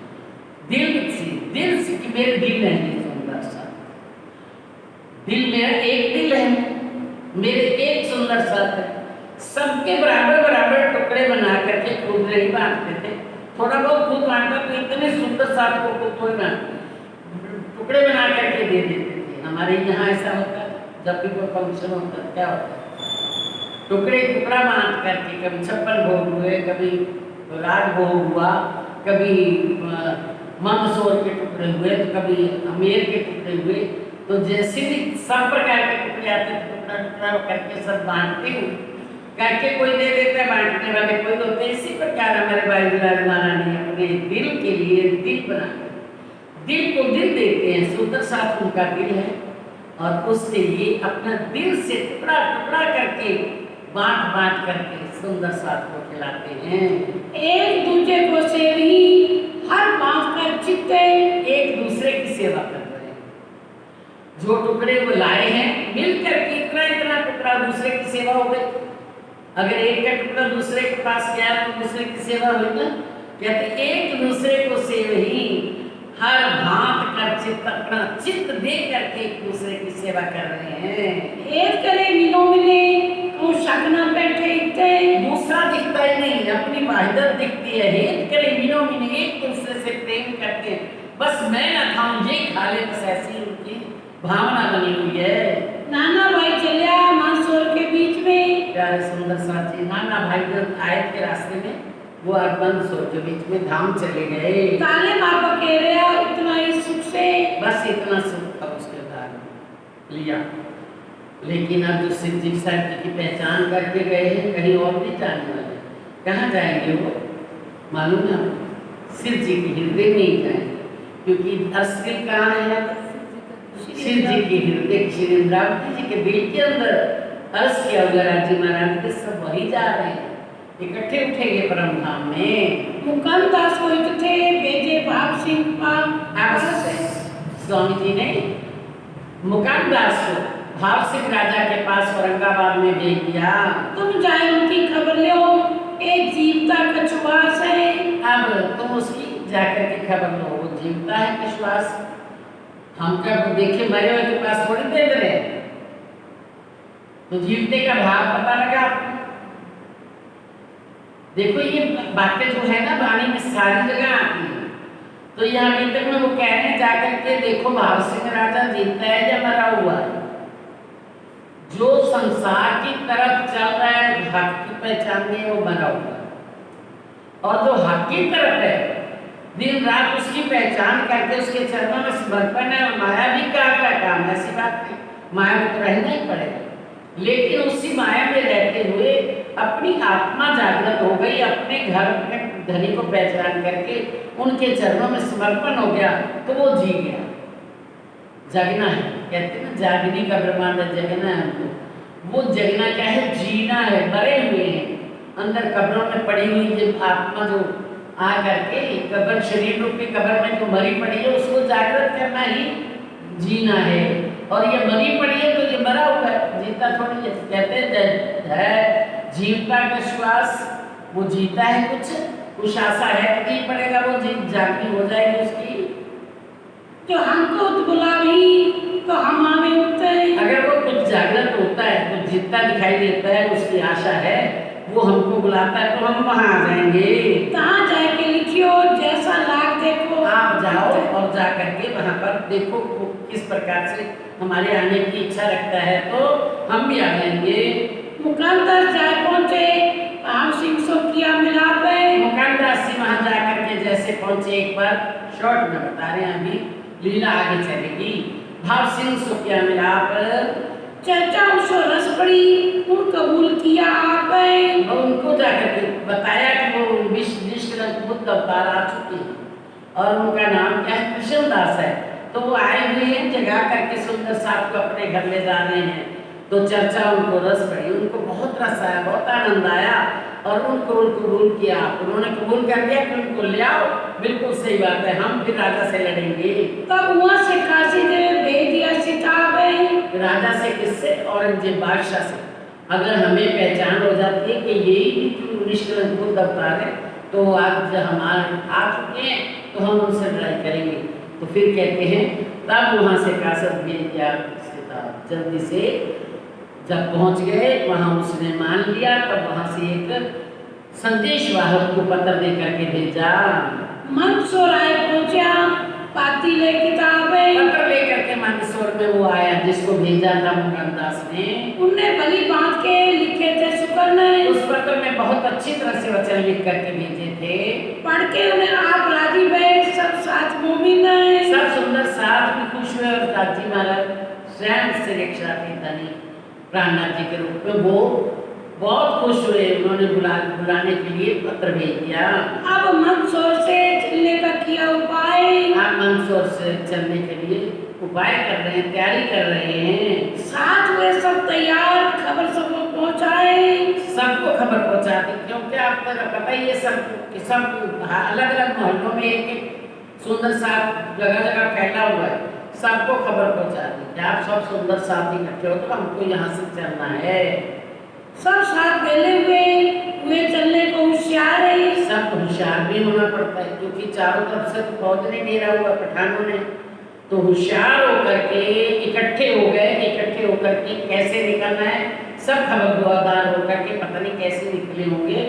दिल से कि मेरे दिल है ये सुंदर सा दिल, मेरा एक दिल है, मेरे एक सुंदर साथ है। सबके बराबर बराबर टुकड़े बना करके खुद नहीं बांटते थे, थोड़ा बहुत खुद बांटता तो इतने सुंदर साथ को खुद थोड़ी बांटते, टुकड़े बना करके दे देते थे। हमारे यहाँ ऐसा होता है, जब भी कोई फंक्शन होता है क्या होता है, टुकड़े टुकड़ा बांट करके, कभी 56 भोग हुए, कभी राज भोग हुआ, कभी मंदसौर के टुकड़े हुए, तो कभी अमेर के टुकड़े हुए। तो जैसे भी सब प्रकार के टुकड़े आते थे, टुकड़ा टुकड़ा करके सब बांटते हुए करके कोई दे देता है, बांटने वाले कोई होते हैं। इसी प्रकार हमारे बाईजुराग महारानी अपने दिल के लिए दिल बना, दिल को दिल देते हैं, सुंदर साथ उनका दिल है, और उसके लिए अपना दिल से टुकड़ा टुकड़ा करके बांट बांट करके सुंदर साथ को खिलाते हैं। एक दूसरे को सेवी हर बात का चित्त एक दूसरे की सेवा कर रहे हैं। जो टुकड़े वो लाए हैं मिल करके इतना इतना टुकड़ा, दूसरे की सेवा हो गई। अगर एक का टुकड़ा दूसरे के पास गया तो दूसरे की सेवा हुई ना। कहते एक दूसरे को सेव ही हर भांत कर चित्त अपना चित्त दे करके एक दूसरे की सेवा कर रहे हैं। हेत करे मिलो मिले को शकना बैठे इतने दूसरा दिखता ही नहीं, अपनी वाहिदत दिखती है। हेत करे मिलो मिले एक दूसरे से प्रेम करते हैं, बस मैं ना खाऊं ये खा ले, बस ऐसी उनकी भावना बनी हुई है। नाना भाई चलिया मंदसौर के बीच में, प्यारे सुंदर साथी, नाना भाई जब आए थे रास्ते में, वो मंदसौर के बीच में धाम चले गए। ताले बाबा कह रहे हो इतना ही सुख से, बस इतना सुख था उसके बाद लिया। लेकिन अब जो शिव जी साहब जी की पहचान करके गए हैं, कहीं और नहीं जाने वाले। कहाँ जाएंगे वो मालूम है आपको? शिव जी के हृदय में ही जाएंगे, क्योंकि असली कहाँ है? शिव जी के हृदय, श्री इंद्रावती जी के दिल के अंदर अर्ज किया हुआ राजी महाराज के सब वही जा रहे हैं, इकट्ठे उठेंगे परम धाम में। मुकुंद दास को थे भेजे भाव सिंह स्वामी जी ने मुकुंद दास को भाव सिंह राजा के पास औरंगाबाद में भेज दिया। तुम जाए उनकी खबर ले, एक जीवता कछुआस है। अब तुम उसकी जाकर के खबर लो, वो जीवता है विश्वास। हम कब देखे मरे हुए के पास थोड़ी दे रहे, तो जीवते का भाव पता लगा आपको। देखो ये बातें जो है ना वाणी में सारी जगह आती है। तो यहाँ मीटिंग में वो कह रहे हैं जाकर के देखो भाव सिंह राजा जीता है या मरा हुआ है। जो संसार की तरफ चल रहा है हक की पहचान में, वो मरा हुआ है, और जो हक की तरफ है दिन रात उसकी पहचान करके उसके चरणों में समर्पण है। और माया भी का काम, ऐसी बात नहीं, माया में तो रहना ही पड़ेगा, लेकिन उसी माया में रहते हुए अपनी आत्मा जागृत हो गई, अपने घर में धनी को पहचान करके उनके चरणों में समर्पण हो गया, तो वो जी गया। जगना है, कहते हैं ना जागनी का ब्रह्मांड जगना है हमको। वो जगना क्या है? जीना है। मरे हुए हैं अंदर कब्रों में पड़ी हुई ये आत्मा जो आ करके कब्र, शरीर रूपी कब्र में जो मरी पड़ी है, उसको जागृत करना ही जीना है। और ये मरी पड़ी है तो ये मरा हुआ है, जीता थोड़ी है। कहते हैं जीवता का श्वास, वो जीता है, कुछ आशा है कि नहीं पड़ेगा, वो जीत जागती हो जाएगी उसकी। जो हमको बुलावी तो हम आवे उठते हैं। अगर वो कुछ जागृत होता है, कुछ जीतता दिखाई देता है, उसकी आशा है, वो हमको बुलाता है, तो हम वहाँ आ जाएंगे। कहाँ जाके लिखियो जैसा लाग देखो, आप जाओ और जा करके वहाँ पर देखो वो किस प्रकार से हमारे आने की इच्छा रखता है, तो हम भी आ जाएंगे। मुकुंद दास जाए पहुँचे, भाव सिंह सो किया मिलाप है। मुकुंद दास जी वहाँ जा करके जैसे पहुँचे, एक बार शॉर्ट में बता रहे हैं, अभी लीला आगे चलेगी। भाव सिंह सो किया मिलाप, चर्चा उसको रस पड़ी, उन कबूल किया आप है। और उनको जाकर के बताया कि वो निष्कलंक बुद्ध अवतार आ चुके हैं और उनका नाम क्या है? कृष्णदास है। तो वो आए हुए हैं, जगा करके सुंदर साहब को अपने घर ले जा रहे हैं। तो चर्चा उनको रस पड़ी, उनको बहुत रस आया, बहुत आनंद आया, और उनको कबूल किया। उन्होंने कबूल कर लिया कि उनको ले आओ, बिल्कुल सही बात है, हम फिर राजा से लड़ेंगे। तब वहाँ से काशी देव भेज दिया सिताब है। राजा से, किससे? औरंगजेब बादशाह से। अगर हमें पहचान हो जाती है कि यही निष्कलंक बुद्ध अवतार है, तो आज हमारे आ चुके हैं, तो हम उनसे लड़ाई करेंगे। तो फिर कहते हैं तब वहाँ से कासत भेज दिया सिताब। जल्दी से जब पहुँच गए वहाँ, उसने मान लिया। तब वहाँ से एक संदेश वाहक को पत्र दे करके भेजा। मंदसौर आए पहुँचा, पाती ले किताबें, पत्र लेकर के मंदसौर में वो आया जिसको भेजा था मुकुंद दास ने। उनने भली बात के लिखे थे सुकन्ने। उस पत्र में बहुत अच्छी तरह से वचन लिख करके भेजे थे। पढ़ के उन्हें आप राजी भय, सब साथ मोमिन है। सब सुंदर साथ भी खुश हुए, और दादी महाराज स्वयं से रक्षा के धनी प्राणनाथ जी के रूप में वो बहुत खुश हुए। उन्होंने बुलाने के लिए पत्र भेज दिया। अब मंदसौर से चलने का किया उपाय। आप मंदसौर से चलने के लिए उपाय कर रहे हैं, तैयारी कर रहे हैं। साथ हुए सब तैयार, खबर सबको पहुँचाए। सबको खबर पहुँचा दी, क्योंकि आपको पता ही है सब अलग अलग मोहल्लों में एक सुंदर साथ जगह जगह फैला हुआ है। सबको खबर पहुँचा दी कि आप सब सुंदर साथ इकट्ठे हो, तो हमको यहाँ से चलना है। सब साथ मिले हुए चलने को होशियार है। सब होशियार भी होना पड़ता है, क्योंकि चारों तरफ से तो फौज ने घेरा हुआ पठानों ने। तो होशियार होकर के इकट्ठे हो गए, इकट्ठे होकर के कैसे निकलना है, सब खबरदार होकर के पता नहीं कैसे निकले होंगे,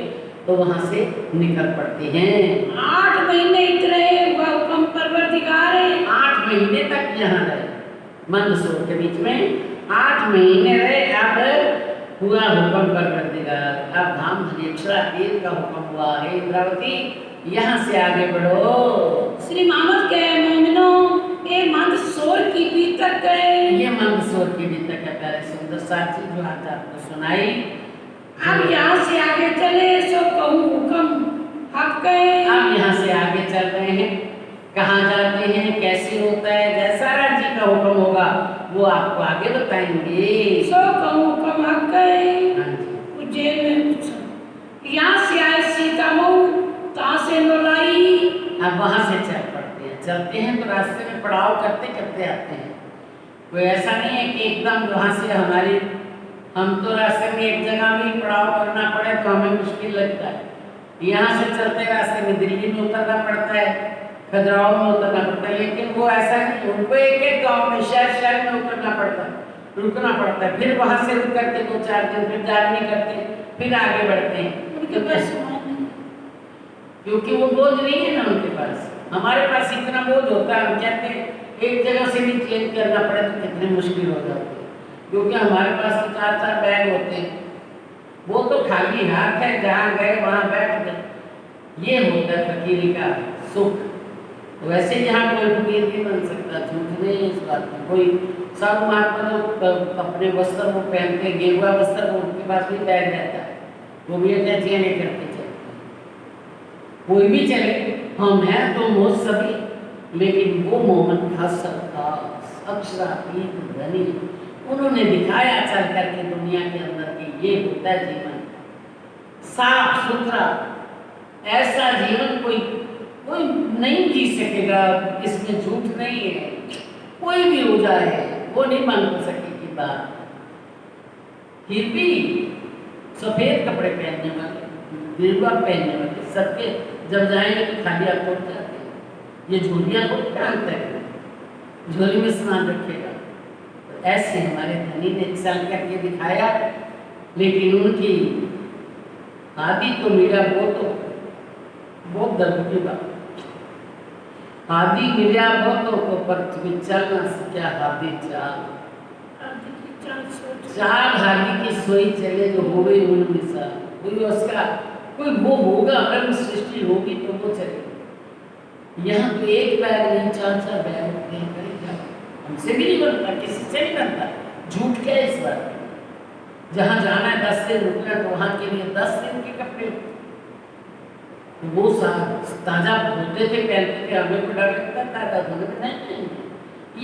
तो वहां से निकल पड़ते हैं। 8 महीने इतने हुक्म परवरदिगार है। 8 महीने तक यहाँ रहे मंदसौर के बीच में, 8 महीने रहे। अब हुआ हुक्म परवरदिगार, अब धाम धनेश्वराधीन का हुक्म हुआ है, इंद्रावती यहाँ से आगे बढ़ो। श्री मोहम्मद के मोमिनो ये मंदसौर की बीतक है। ये मंदसौर की बीतक है, प्यारे सुंदर साथी जो आज आपको सुनाई। अब यहाँ से आगे चले सो कहूँ हुक्म हक है। अब यहाँ से आगे चल रहे हैं, कहाँ जाते हैं, कैसे होता है, जैसा राज जी का हुक्म होगा वो आपको आगे बताएंगे। सो कहूँ हुक्म हक है। हाँ जी। उज्जैन में पूछा, यहाँ से आए सीता मऊ, तहाँ से नौलाई। अब वहाँ से चल पड़ते हैं, चलते हैं तो रास्ते में पड़ाव करते करते आते हैं। कोई ऐसा नहीं है कि एकदम वहाँ से हमारी, हम तो रास्ते में एक जगह में पड़ाव करना पड़े तो हमें मुश्किल लगता है। यहाँ से चलते रास्ते में दिल्ली में उतरना पड़ता है, खजुराहो में उतरना पड़ता है, लेकिन वो ऐसा नहीं, उनको एक एक गाँव में शहर में उतरना पड़ता है, रुकना पड़ता है, फिर वहाँ से रुक करके 2-4 दिन फिर जागनी करते, फिर आगे बढ़ते हैं। उनके पास सामान नहीं। क्योंकि वो बोझ नहीं है ना उनके पास। हमारे पास इतना बोझ होता है, हम कहते हैं एक जगह से भी चेंज करना पड़े तो कितनी मुश्किल हो जाती है, क्योंकि हमारे पास तो 4-4 बैग होते हैं। वो तो खाली हाथ है, जहाँ गए वहाँ बैठ गए। ये होता है फकीरी का सुख। तो वैसे यहाँ कोई फकीर नहीं बन सकता, झूठ नहीं है इस बात में। कोई सब महात्मा तो अपने वस्त्र को पहनते, गेरुआ वस्त्र को उनके पास भी बैग रहता है, वो भी अटैचियाँ नहीं करते चलते। कोई भी चले, हम हैं तो वो सभी, लेकिन वो मोहम्मद का सरकार अक्षरातीत धनी, उन्होंने दिखाया चल करके दुनिया के अंदर कि ये होता है जीवन साफ सुथरा। ऐसा जीवन कोई नहीं जी सकेगा, इसमें झूठ नहीं है। कोई भी हो जाए वो नहीं मान सकेगी बात। फिर भी सफेद कपड़े पहनने वाले, गेरुआ पहनने वाले सबके जब जाएंगे तो खाली हाथ लौट जाते हैं। ये झोलियाँ बहुत टांगते हैं, झोली में स्नान रखेगा। तो ऐसे हमारे धनी ने चल करके दिखाया, लेकिन उनकी आदि तो मेरा वो तो बहुत दर्द की बात। आदि मिला बहुतों को पर तुम्हें चलना क्या हादी चाल, चाल हादी की सोई चले जो हो गई उनमें सा। कोई उसका कोई वो होगा, अगर सृष्टि होगी तो वो चलेगी। यहाँ तो एक बैग नहीं 4-4 बैग होते हैं, करेगा हमसे भी नहीं बनता, किसी से नहीं बनता। झूठ क्या है इस बात में? जहाँ जाना है 10 दिन रुकना है तो वहाँ के लिए 10 दिन के कपड़े वो ताजा धोते थे, पहनते थे। हमें को डर लगता था ताजा धोने में, नहीं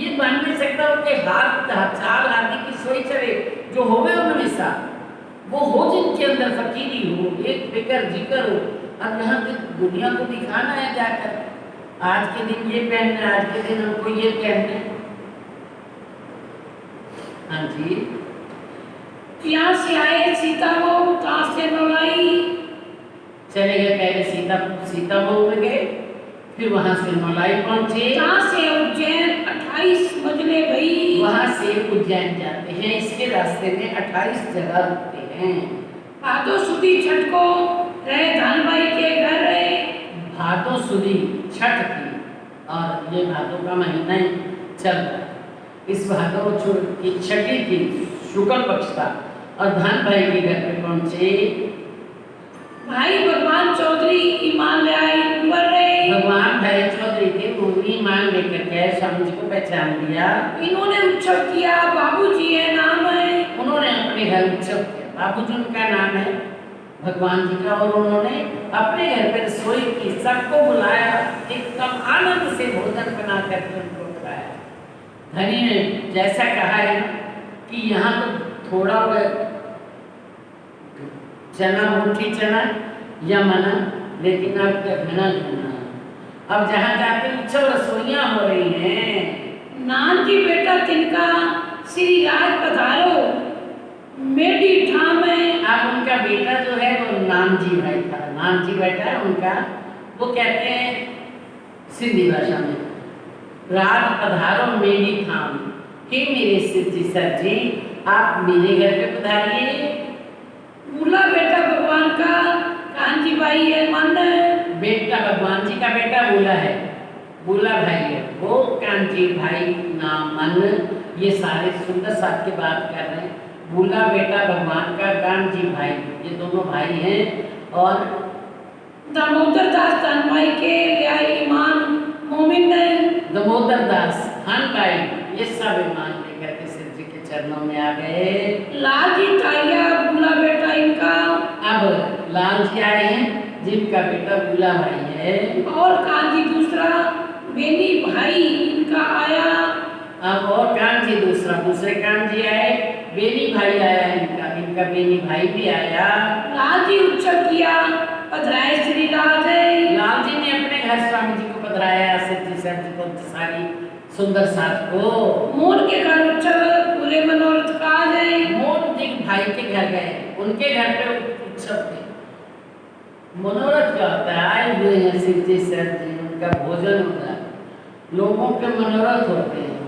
ये बन नहीं सकता। उनके हाथ चाल आदि की सोई चले जो हो गए उनमें सा, वो हो जिनके अंदर फकीरी हो, एक फिक्र जिक्र हो। अब यहाँ की दुनिया को दिखाना है जाकर, आज के दिन ये पहनना है, आज के दिन हमको ये पहनना है। हाँ जी। यहाँ से आए सीता मऊ, तहाँ से नौलाई। चले गए पहले सीता मऊ में गए, फिर वहां से नौलाई पहुंचे। तहाँ से उज्जैन 28 मंजिले भई। वहां से उज्जैन जाते हैं। इसके रास्ते में 28 जगह रुकते हैं। भादो सुदी छठ को रहे धनभाई के घर रहे। भादो सुदी छठ की, और ये भादो का महीना ही चल रहा है। इस भादो की छठी थी, शुक्ल पक्ष था, और धन भाई के घर पे पहुंचे। भाई भगवान चौधरी ईमान ले आए ऊपर रहे। भगवान भाई चौधरी थे, उन्होंने ईमान लेकर के स्वामी जी को पहचान लिया। इन्होंने उत्सव किया, बाबूजी है नाम है। उन्होंने अपने घर उत्सव किया, बाबूजी उनका नाम है भगवान जी का, और उन्होंने अपने घर पर रसोई की, सबको बुलाया, एकदम आनंद से भोजन बना करके उनको खिलाया। धनी ने जैसा कहा है कि यहाँ तो थोड़ा चना, मुट्ठी चना या मना, लेकिन अब क्या घना घना। अब जहाँ जाते उत्सव रसोइयाँ हो रही हैं। नान जी बेटा तिनका श्री राज पधारो मेडी ठाम है। अब उनका बेटा जो है वो नाम जी भाई था। नाम जी बेटा है उनका, वो कहते हैं सिंधी भाषा में, रात पधारो मेरी थाम, हे मेरे सिद्धि सर जी आप मेरे घर पे पधारिए। दूल्हा बेटा भगवान का कांजी भाई है मन। बेटा भगवान जी का बेटा बूला है, बूला भाई है वो, कांजी भाई नाम मन, ये सारे सुंदर साथ की बात कर रहे हैं। बूला बेटा भगवान का, कांजी भाई, ये दोनों भाई हैं। और दामोदर दास तन्मय के लिया ईमान मोमिन ने। दामोदर दास हन भाई ये सब ईमान लेकर के शिव जी के चरणों में आ गए। लाल जी ताया बूला बेटा इनका। अब लाल जी आए हैं जिनका बेटा बूला भाई है। और कांजी दूसरा बेनी भाई इनका आया। अब और कांजी दूसरे कांजी आए, बेनी भाई आया इनका बेनी भाई भी आया। लाल जी उत्सव किया पधराए श्री राज। लाल जी ने अपने घर स्वामी जी को पधराया, सिद्धि सर जी को, सारी सुंदर साथ को। मोर के घर उत्सव पूरे मनोरथ काज है। मोर जी भाई के घर गए, उनके घर पे उत्सव थे। मनोरथ क्या होता है, आए हुए हैं सिद्धि सर जी, उनका भोजन होता है, लोगों के मनोरथ होते हैं,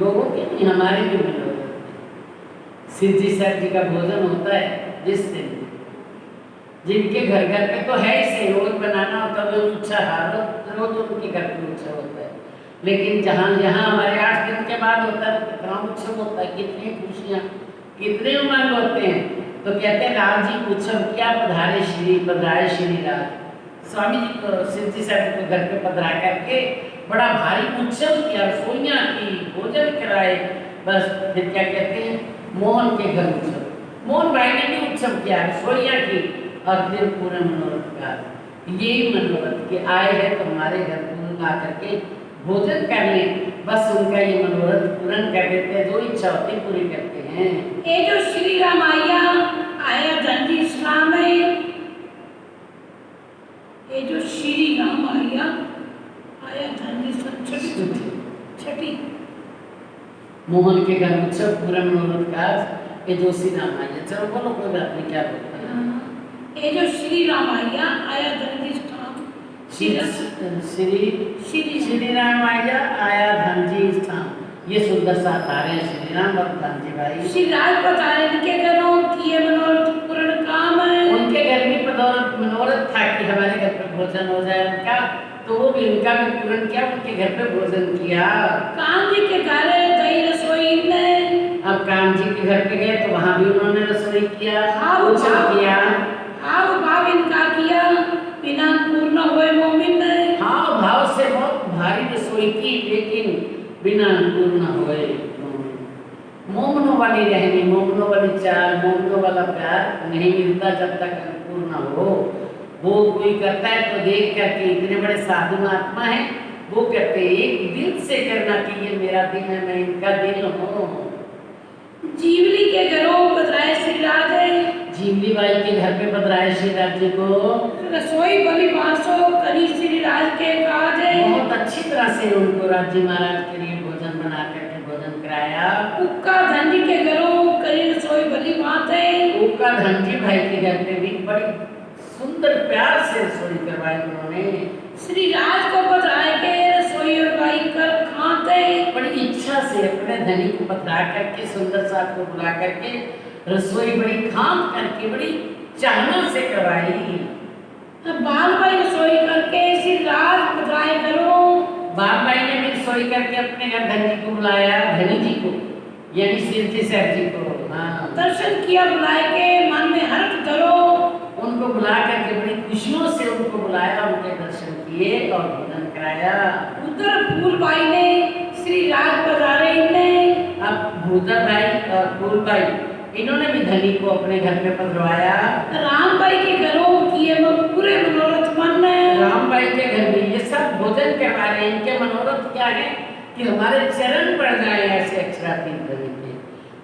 लोगों के नहीं हमारे भी मनोरथ होते हैं। सिद्धि सर जी का भोजन होता है जिससे जिनके घर घर पे तो है ही से रोज बनाना होता है, उत्साह रोज उनके घर पे उत्सव होता है। लेकिन जहाँ यहाँ हमारे 8 दिन के बाद होता है तो कितना उत्सव होता है, कितनी खुशियाँ, कितने उमंग होते हैं। तो कहते हैं लाल जी उत्सव किया पधराए श्री राज। स्वामी जी को सिद्धि सर जी को घर पे पधरा करके बड़ा भारी उत्सव किया, रसोइयाँ की, भोजन कराए। बस फिर क्या कहते हैं, मोहन के घर उत्सव, मोहन भाई ने भी उत्सव किया, रसोइयाँ की, और फिर पूरे मनोरथ का यही मनोरथ कि आए हैं तो हमारे घर पूर्ण ला करके भोजन कर लें। बस उनका ये मनोरथ पूर्ण कर देते हैं, जो इच्छा होती पूरी करते हैं। ये जो श्री राम आया धनजी इस्लाम में। ये जो श्री राम आया धनजी छठी मोहन के घर उत्सव पूरा मनोरथ का, ये जो श्री राम आया। चलो बोलो कोई बात नहीं, क्या बोलते हैं। ये जो श्री राम आया धनजी इस्लाम। श्री राम आया धनजी स्थान, ये सुंदर सा तारे हैं श्री राम और धनजी भाई। श्री राज पधारे इनके घरों किए मनोरथ पूर्ण काम है। उनके घर में मनोरथ था कि हमारे घर पे भोजन हो जाए उनका, तो वो भी उनका भी पूर्ण किया, उनके घर पे भोजन किया। कांजी के घर दही रसोई ने। अब कांजी के घर पे गए तो वहाँ भी उन्होंने रसोई किया, उत्सव किया। हाव भाव इनका किया बिना पूर्ण हुए मोमिन ने। हाव भाव से बहुत भारी रसोई की, लेकिन बिना पूर्ण हुए मोमनों वाली रहनी, मोमनों वाली चाल, मोमनों वाला प्यार नहीं मिलता जब तक पूर्ण हो। वो कोई करता है तो देख करके, इतने बड़े साधु महात्मा है, वो कहते एक दिल से करना कि ये मेरा दिल है, मैं इनका दिल हूँ। जीवली के घरों पधराए श्री राज। जीवली बाई के घर पे पधराए श्री राज जी को। रसोई बलि बांसो करी श्री राज के काज। बहुत अच्छी तरह से उनको राज्य महाराज के लिए भोजन बना करके भोजन कराया। उक्का धनजी के घरों करी रसोई बलि बांसे। उक्का धनजी भाई के घर पे भी बड़ी सुंदर प्यार से रसोई करवाई उन्होंने। श्री राज को पधराए के रसोई और बाई कर खाते। बड़ी इच्छा से अपने धनी को पधरा करके, सुंदर साथ को बुला करके रसोई बड़ी खाम करके, बड़ी चाहना से करवाई। बाल भाई रसोई करके श्री राज पधराए करो। बाल भाई ने भी रसोई करके अपने घर धनी को बुलाया, धनी जी को यानी सिद्धि सर जी को। हाँ, दर्शन किया बुलाए के मन में हर्ष धरो। उनको बुला करके बड़ी खुशियों से उनको बुलाया, उनके दर्शन किए और भोजन कराया। उधर फूल भाई ने श्री राज पधारे इनने। अब भूदर भाई और फूल भाई इन्होंने भी धनी को अपने घर में पधरवाया। राम भाई के घरों किए पूरे मनोरथ मन। राम भाई के घर में ये सब भोजन करवा रहे हैं। इनके मनोरथ क्या है कि हमारे चरण पड़ जाए ऐसे अक्षरातीत धनी के,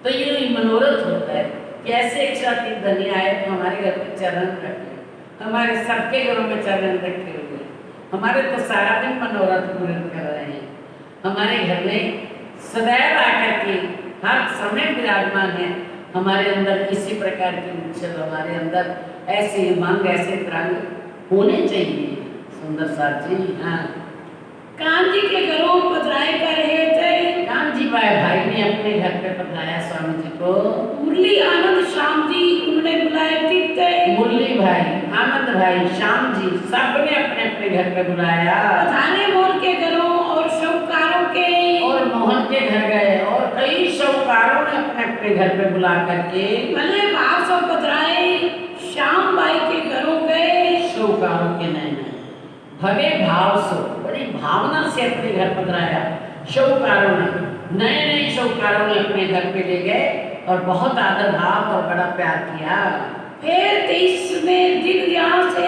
तो ये मनोरथ होता है कि ऐसे अक्षरातीत धनी आए तो हमारे घर में चरण रखे। हमारे सबके घरों में चरण रखे हुए, हमारे तो सारा दिन मनोरथ पूर्ण कर रहे हैं। हमारे घर में सदैव आकर के हर समय विराजमान है। हमारे अंदर किसी प्रकार की उछल, हमारे अंदर ऐसे उमंग, ऐसे तरंग होने चाहिए। सुंदर साथ जी। हाँ, कांजी के घरों पधराए कर रहे थे। कांजी भाई ने अपने घर पे पधराया स्वामी जी को। मुरली आनंद श्याम जी उन्होंने बुलाए थे। मुरली भाई, आनंद भाई, श्याम जी सबने अपने अपने घर पे बुलाया। पधारे मोहन के घरों और शाहूकारों के, और मोहन के घर गए और कई शाहूकारों ने अपने अपने घर पे बुला करके भले भाव से पधराए श्याम बाई के घरों गए। शाहूकारों के नए नए भले भाव से, बड़ी भावना से अपने घर पधराया शाहूकारों ने। नए नए शाहूकारों ने अपने घर पे ले गए और बहुत आदर भाव और बड़ा प्यार किया। फिर 23वें दिन यहाँ से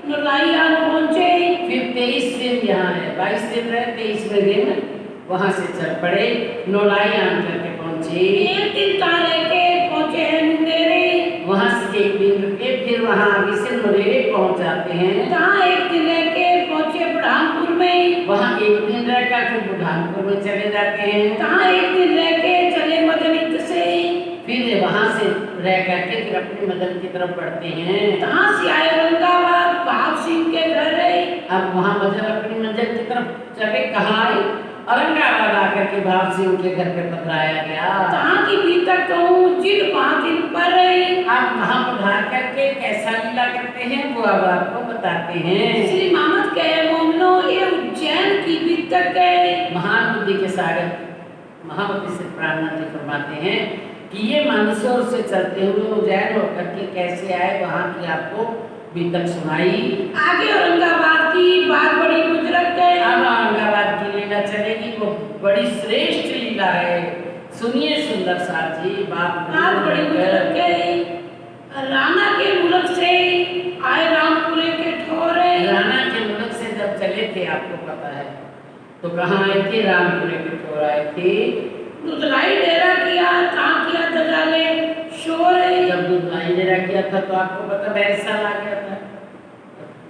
नौलाइयान पहुंचे। फिर 23 दिन यहाँ है, 22 दिन रहे, 23वें दिन वहाँ से चल पड़े, नौलाइयान करके पहुंचे। एक दिन तारे के पहुंचे हैं नुनेरे। वहाँ से एक दिन रुके, फिर वहाँ आगे से नुरेरे पहुँच जाते हैं। जहाँ एक दिन रह के पहुंचे बुढ़ानपुर में। वहाँ एक दिन रहकर फिर बुढ़ानपुर में चले जाते हैं। जहाँ एक दिन रह के चले मदनित से। फिर वहाँ से रह करके फिर अपने मदन की तरफ बढ़ते हैं। जहाँ से आए औरंगाबाद भाव सिंह के घर है। अब वहाँ मदन अपनी मंजिल की तरफ चले, कहाँ आए? औरंगाबाद आकर के भाव सिंह के घर पे पधराया गया। जहाँ की भीतर कहूँ जिन 5 दिन पर रहे। आप वहाँ पधार करके कैसा लीला करते हैं वो अब आपको बताते हैं। श्री मामद कहे मोमनो ये उज्जैन की भीतर गए। महान बुद्धि के सागर महामती से प्राणनाथ जी फरमाते हैं कि ये मंदसौर से चलते हुए उज्जैन होकर के कैसे आए, वहाँ की आपको बीतक सुनाई। आगे औरंगाबाद की बात बड़ी बुजुर्ग है। अब औरंगाबाद की लीला चलेगी, वो बड़ी श्रेष्ठ लीला है। सुनिए सुंदर साथ जी, बात बड़ी बुजुर्ग है। राणा के मुल्क से आए रामपुरे के ठोरे। राणा के मुल्क से जब चले थे, आपको पता है, तो कहाँ आए थे? रामपुरे के ठोर आए थे। दुधलाई डेरा किया, कहाँ किया दजाले शोर है। जब दुधलाई डेरा किया था तो आपको पता बैरसाल आ गया था,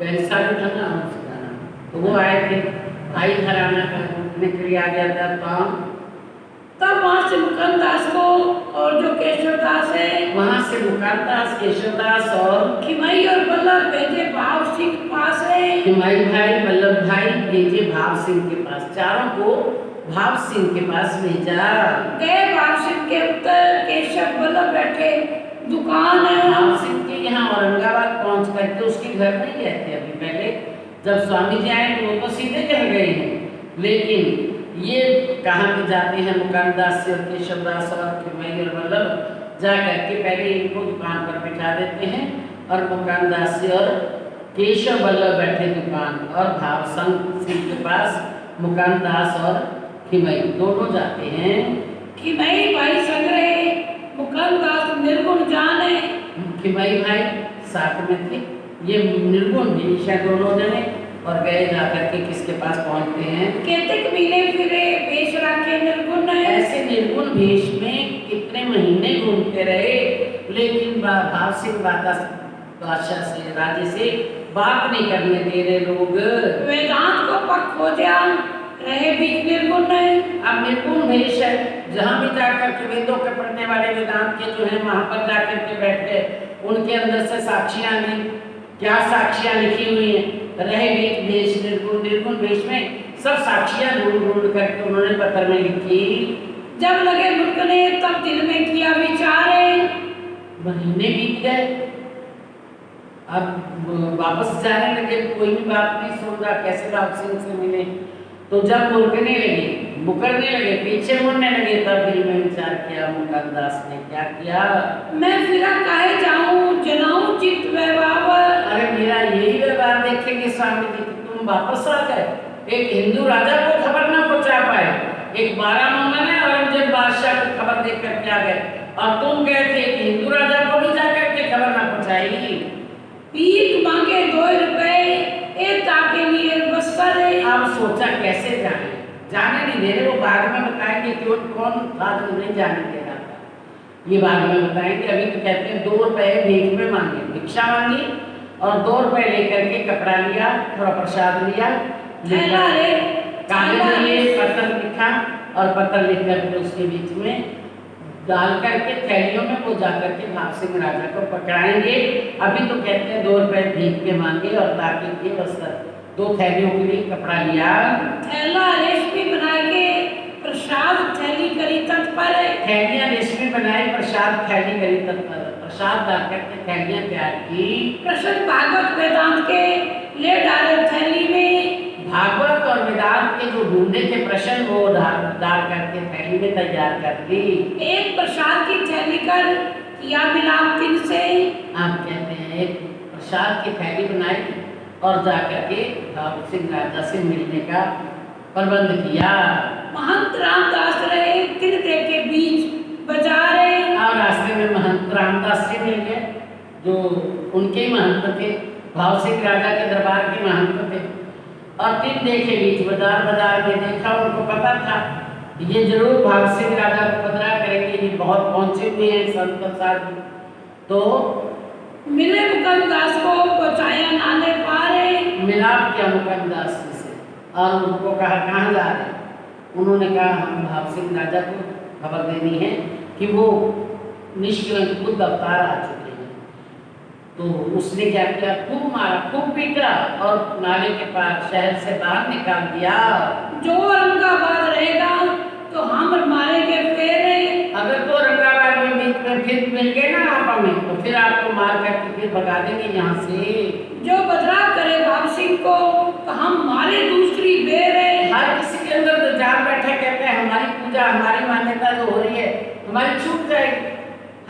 बैरसाल भी था ना उसका नाम, तो वो आए थे। भाई घराना का निकली आ गया था काम। तब वहाँ से मुकुंद दास को और जो केशव दास है, वहाँ से मुकुंद दास, केशव दास और खिमाई और बल्लभ भेजे भाव सिंह के पास है। खिमाई भाई, बल्लभ भाई भेजे भाव सिंह के पास। चारों को भाव सिंह के पास भेजा। गए भाव सिंह के उत्तर केशव बल्लभ बैठे दुकान है। भाव सिंह के यहाँ औरंगाबाद पहुँच करके उसके घर नहीं रहते अभी। पहले जब स्वामी जी आए वो तो सीधे घर गए हैं, लेकिन ये कहाँ के जाते हैं? मुकुंद दास से और केशव दास और खिमाई और बल्लभ जा करके पहले इनको दुकान पर बिठा देते हैं और मुकुंद दास से और केशव बल्लभ बैठे दुकान, और भाव सिंह के पास मुकुंद दास और खिमाई दोनों जाते हैं। खिमाई भाई संग्रह, मुकुंद दास निर्गुण जान है। खिमाई भाई साथ में थे, ये निर्गुण भी दोनों जने, और गए जाकर के किसके पास पहुंचते हैं? कहते कबीले फिरे भेष रखे निर्गुण है। ऐसे निर्गुण भेष में कितने महीने घूमते रहे, लेकिन भाव सिंह बादशाह से, राजे से बात नहीं करने दे रहे लोग। वेदांत को पक हो जा रहे बीच निर्गुण है। अब निर्गुण भेष है, जहाँ भी जाकर के वेदों के पढ़ने वाले वेदांत के जो है वहाँ पर जाकर के बैठ गए, उनके अंदर से साक्षियाँ ली, क्या साक्षियाँ लिखी हुई हैं? रहे बीच भेष, निर्गुण भेष में सब साक्षियाँ ढूंढ करके उन्होंने पत्र में लिखी। जब लगे मुड़कने तब दिल में किया विचार है। महीने बीत गए, अब वापस जाने लगे, कोई भी बात नहीं सुन रहा, कैसे भाव सिंह से मिले? तो जब मुड़कने लगे, मुकरने लगे, पीछे मुड़ने लगे, तब दिल में विचार किया मुकुंद दास ने। क्या किया? मैं फिरा काहे जाऊं जनाऊं चित व्यवहार। अरे मेरा यही व्यवहार देखेंगे स्वामी जी, तुम वापस आ गए। एक हिंदू राजा को खबर न पहुंचा पाए, एक बारामुल्ला ने औरंगजेब बादशाह को खबर दे करके आ गए, और तुम कहते एक हिंदू राजा को भी जाकर के खबर न पहुंचाई। भीख मांगे 2 रुपए एक ताके लिए बस्तर है। अब सोचा कैसे जाने नहीं दे रहे, वो बाद में बताएंगे क्यों, कौन था जो नहीं जाने दे रहा था, ये बाद में बताएंगे। अभी तो कहते हैं 2 रुपए भीख में मांगे, भिक्षा मांगी और 2 रुपए लेकर के कपड़ा लिया, थोड़ा प्रसाद लिया, कागज लिए, पत्र लिखा और पत्र लिख करके उसके बीच में डाल करके थैलियों में वो जाकर के भाव सिंह राजा को पकड़ाएंगे। अभी तो कहते हैं 2 रुपए भीख के मांगे और ताकि के बस 2 थैलियों के लिए कपड़ा लिया। थैला रेशमी बना के प्रसाद थैली करी तट पर थैलियां रेशमी बनाई, प्रसाद थैली करी तट पर, प्रसाद डाल करके थैलियां तैयार की। कृष्ण भागवत वेदांत के ले डाले थैली में, भागवत और वेदांत के जो ढूंढे थे प्रश्न वो डाल करके थैली में तैयार कर दी। एक प्रसाद की थैली कर किया मिलाप तिल से। आप कहते हैं एक प्रसाद की थैली बनाई और जाकर के भाव सिंह राजा से मिलने का प्रबंध किया। महंत रामदास रहे तिरदे के बीच बाजारे, और रास्ते में महंत रामदास से मिल गए जो उनके ही महंत थे, भाव सिंह राजा के दरबार के महंत थे। और तिरदे के बीच बाजार में देखा, उनको पता था ये जरूर भाव सिंह राजा को बदरा करेंगे, ये बहुत पहुंचे हुए हैं संत साधु। तो मिले मुकंदास को पहुंचाया नाले पारे, मिलाप किया मुकंदास से और उनको कहा कहाँ जा रहे हैं। उन्होंने कहा हम भाव सिंह राजा को खबर देनी है कि वो निष्कलंक बुद्ध अवतार आ चुके हैं। तो उसने क्या किया, खूब मारा, खूब पीटा और नाले के पास शहर से बाहर निकाल दिया। जो औरंगाबाद रहेगा तो हम मारेंगे फेरे, अगर तो औरंगाबाद में बीच में फिर मिल गए ना आपा में, तो फिर आपको मार करके फिर भगा देंगे यहाँ से। जो बदला करे भाव सिंह को तो हम मारे दूसरी बेरे। हर किसी के अंदर तो जान बैठे कहते हैं हमारी पूजा हमारी मान्यता जो हो रही है हमारी छूट जाएगी।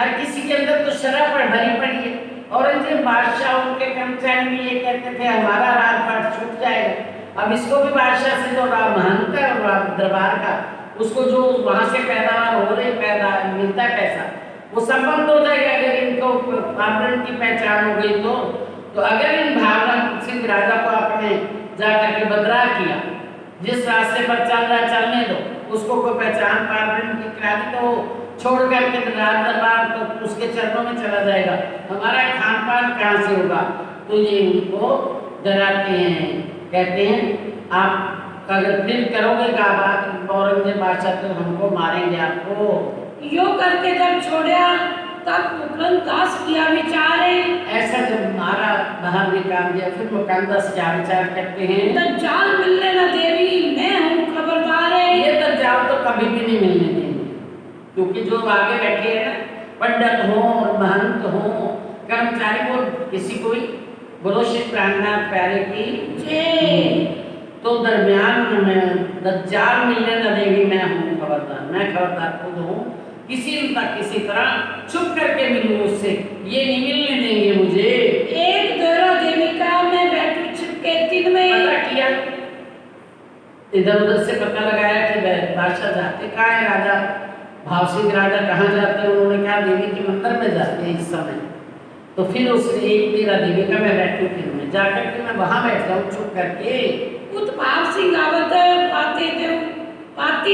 हर किसी के अंदर तो शराब पर भरी पड़ी है। औरंगजेब बादशाह उनके कर्मचारी भी ये कहते थे हमारा राजपाट छूट जाएगा। अब इसको भी बादशाह से जो महंत है दरबार का, उसको जो वहाँ से पैदावार हो रही मिलता है पैसा, वो सब बंद हो जाएगा अगर इनको आभरण की पहचान हो गई तो अगर इन भाव सिंह राजा को आपने जाकर के बदरा किया, जिस रास्ते पर चल रहा चलने दो, उसको कोई पहचान पारण की करा दी तो छोड़ करके राज दरबार तो उसके चरणों में चला जाएगा, हमारा खान पान कहाँ से होगा। तो ये उनको डराते हैं, कहते हैं आप अगर फिर करोगे बात औरंगजेब बादशाह तो हमको मारेंगे आपको। यो करके जब छोड़ा तब मुकंदास किया विचारे, ऐसा जब मारा बाहर निकाल दिया फिर मुकंदास क्या विचार करते हैं, दज्जाल मिलने न देवी मैं हूँ खबरदार है। ये दज्जाल तो कभी भी नहीं मिलने देंगे, क्योंकि जो आगे बैठे हैं ना पंडित हो महंत हो कर्मचारी को किसी कोई बोलो श्री प्राणनाथ प्यारे की तो दरमियान में दज्जाल मिलने न देगी मैं हूँ खबरदार, मैं खबरदार खुद हूँ, किसी तक किसी तरह छुप करके मिलूँ उससे, ये नहीं मिलने देंगे मुझे। एक दोरो देविका में बैठी छिपके दिन में पता किया, इधर उधर से पता लगाया कि बादशाह जाते कहाँ है, राजा भाव सिंह राजा कहाँ जाते हैं। उन्होंने कहा देवी के मंदिर में जाते हैं इस समय। तो फिर उसने एक तेरा देविका में बैठी दिन में जाकर के मैं वहाँ बैठ जाऊँ छुप करके। उत भाव सिंह आवत पाती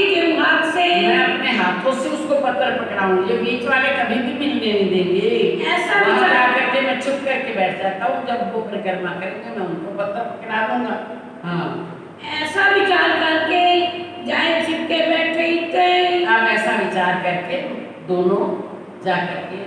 देव हाथ से, मैं अपने हाथों से उसको पत्थर पकड़ाऊंगी, ये बीच वाले कभी भी मिलने नहीं देंगे। ऐसा वहाँ जाकर के मैं छुप करके बैठ जाता हूँ, जब वो परिक्रमा करेंगे मैं उनको पत्थर पकड़ा दूंगा। हाँ ऐसा विचार करके जाए छिपके बैठे थे। अब ऐसा विचार करके दोनों जाकर के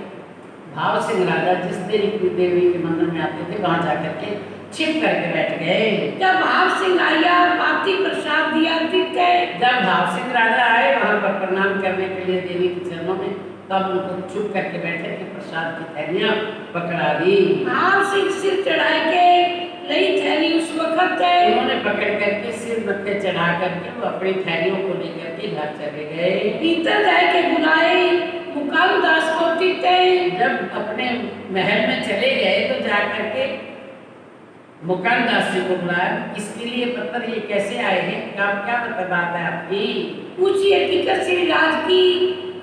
भाव सिंह राजा जिस देवी के मंदिर में आते थे वहाँ जाकर के छिप करके बैठ गए। जब भाव सिंह आया पाती प्रसाद दिया दिखे, जब भाव सिंह राजा आए वहाँ पर प्रणाम करने के लिए देवी के चरणों में, तब उनको छुप करके बैठे थे, प्रसाद की थैलियाँ पकड़ा दी। भाव सिंह सिर चढ़ा के लई थैली उस वक्त है, उन्होंने पकड़ करके सिर मत्थे चढ़ा करके वो अपनी थैलियों को लेकर के घर चले गए। भीतर जाके बुलाए मुकंदास को जीते। जब अपने महल में चले गए तो जा करके मुकंदास जी को बुलाया, इसके लिए पत्थर ये कैसे आए हैं, क्या बात है आपकी, पूछिए हकीकत श्री राज की,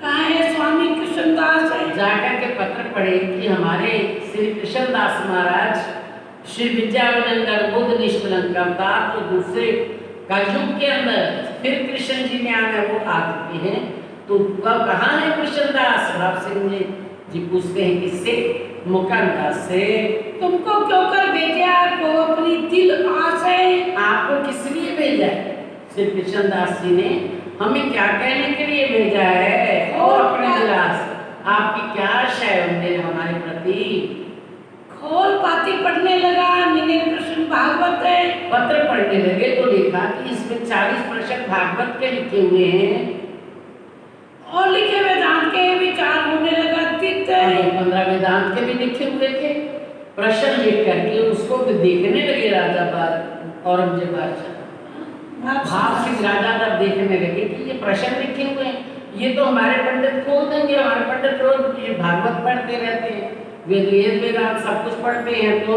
कहाँ है स्वामी कृष्णदास है। जाकर के पत्र पढ़े कि हमारे श्री कृष्णदास महाराज श्री विद्यावनंदन बुद्ध निष्कलंक अवतार तो दूसरे कलयुग के अंदर फिर कृष्ण जी में आना वो आ चुके हैं। तो कब कहाँ है कृष्णदास, भाव सिंह जी पूछते हैं किससे, मुकंदास से। तुमको क्यों कर भेजा को अपनी दिल आस है, आपको किस लिए भेजा है, श्री कृष्णदास जी ने हमें क्या कहने के लिए भेजा है और अपने विलास आपकी क्या आशा है उनमें हमारे प्रति। खोल पाती पढ़ने लगा, निने प्रश्न भागवत है। पत्र पढ़ने लगे तो देखा कि इसमें 40 प्रश्न भागवत के लिखे हुए हैं और लिखे वेदांत के विचार होने लगा। 15 वेदांत के भी लिखे हुए थे। प्रश्न लिख करके उसको भी देखने लगे राजा औरंगजेब बादशाह। भाव सिंह राजा तब देखने लगे कि ये प्रश्न लिखे हुए हैं, ये तो हमारे पंडित खोल देंगे। हमारे पंडित रोज ये भागवत पढ़ते रहते हैं, वेद वेदांत सब कुछ पढ़ते हैं। तो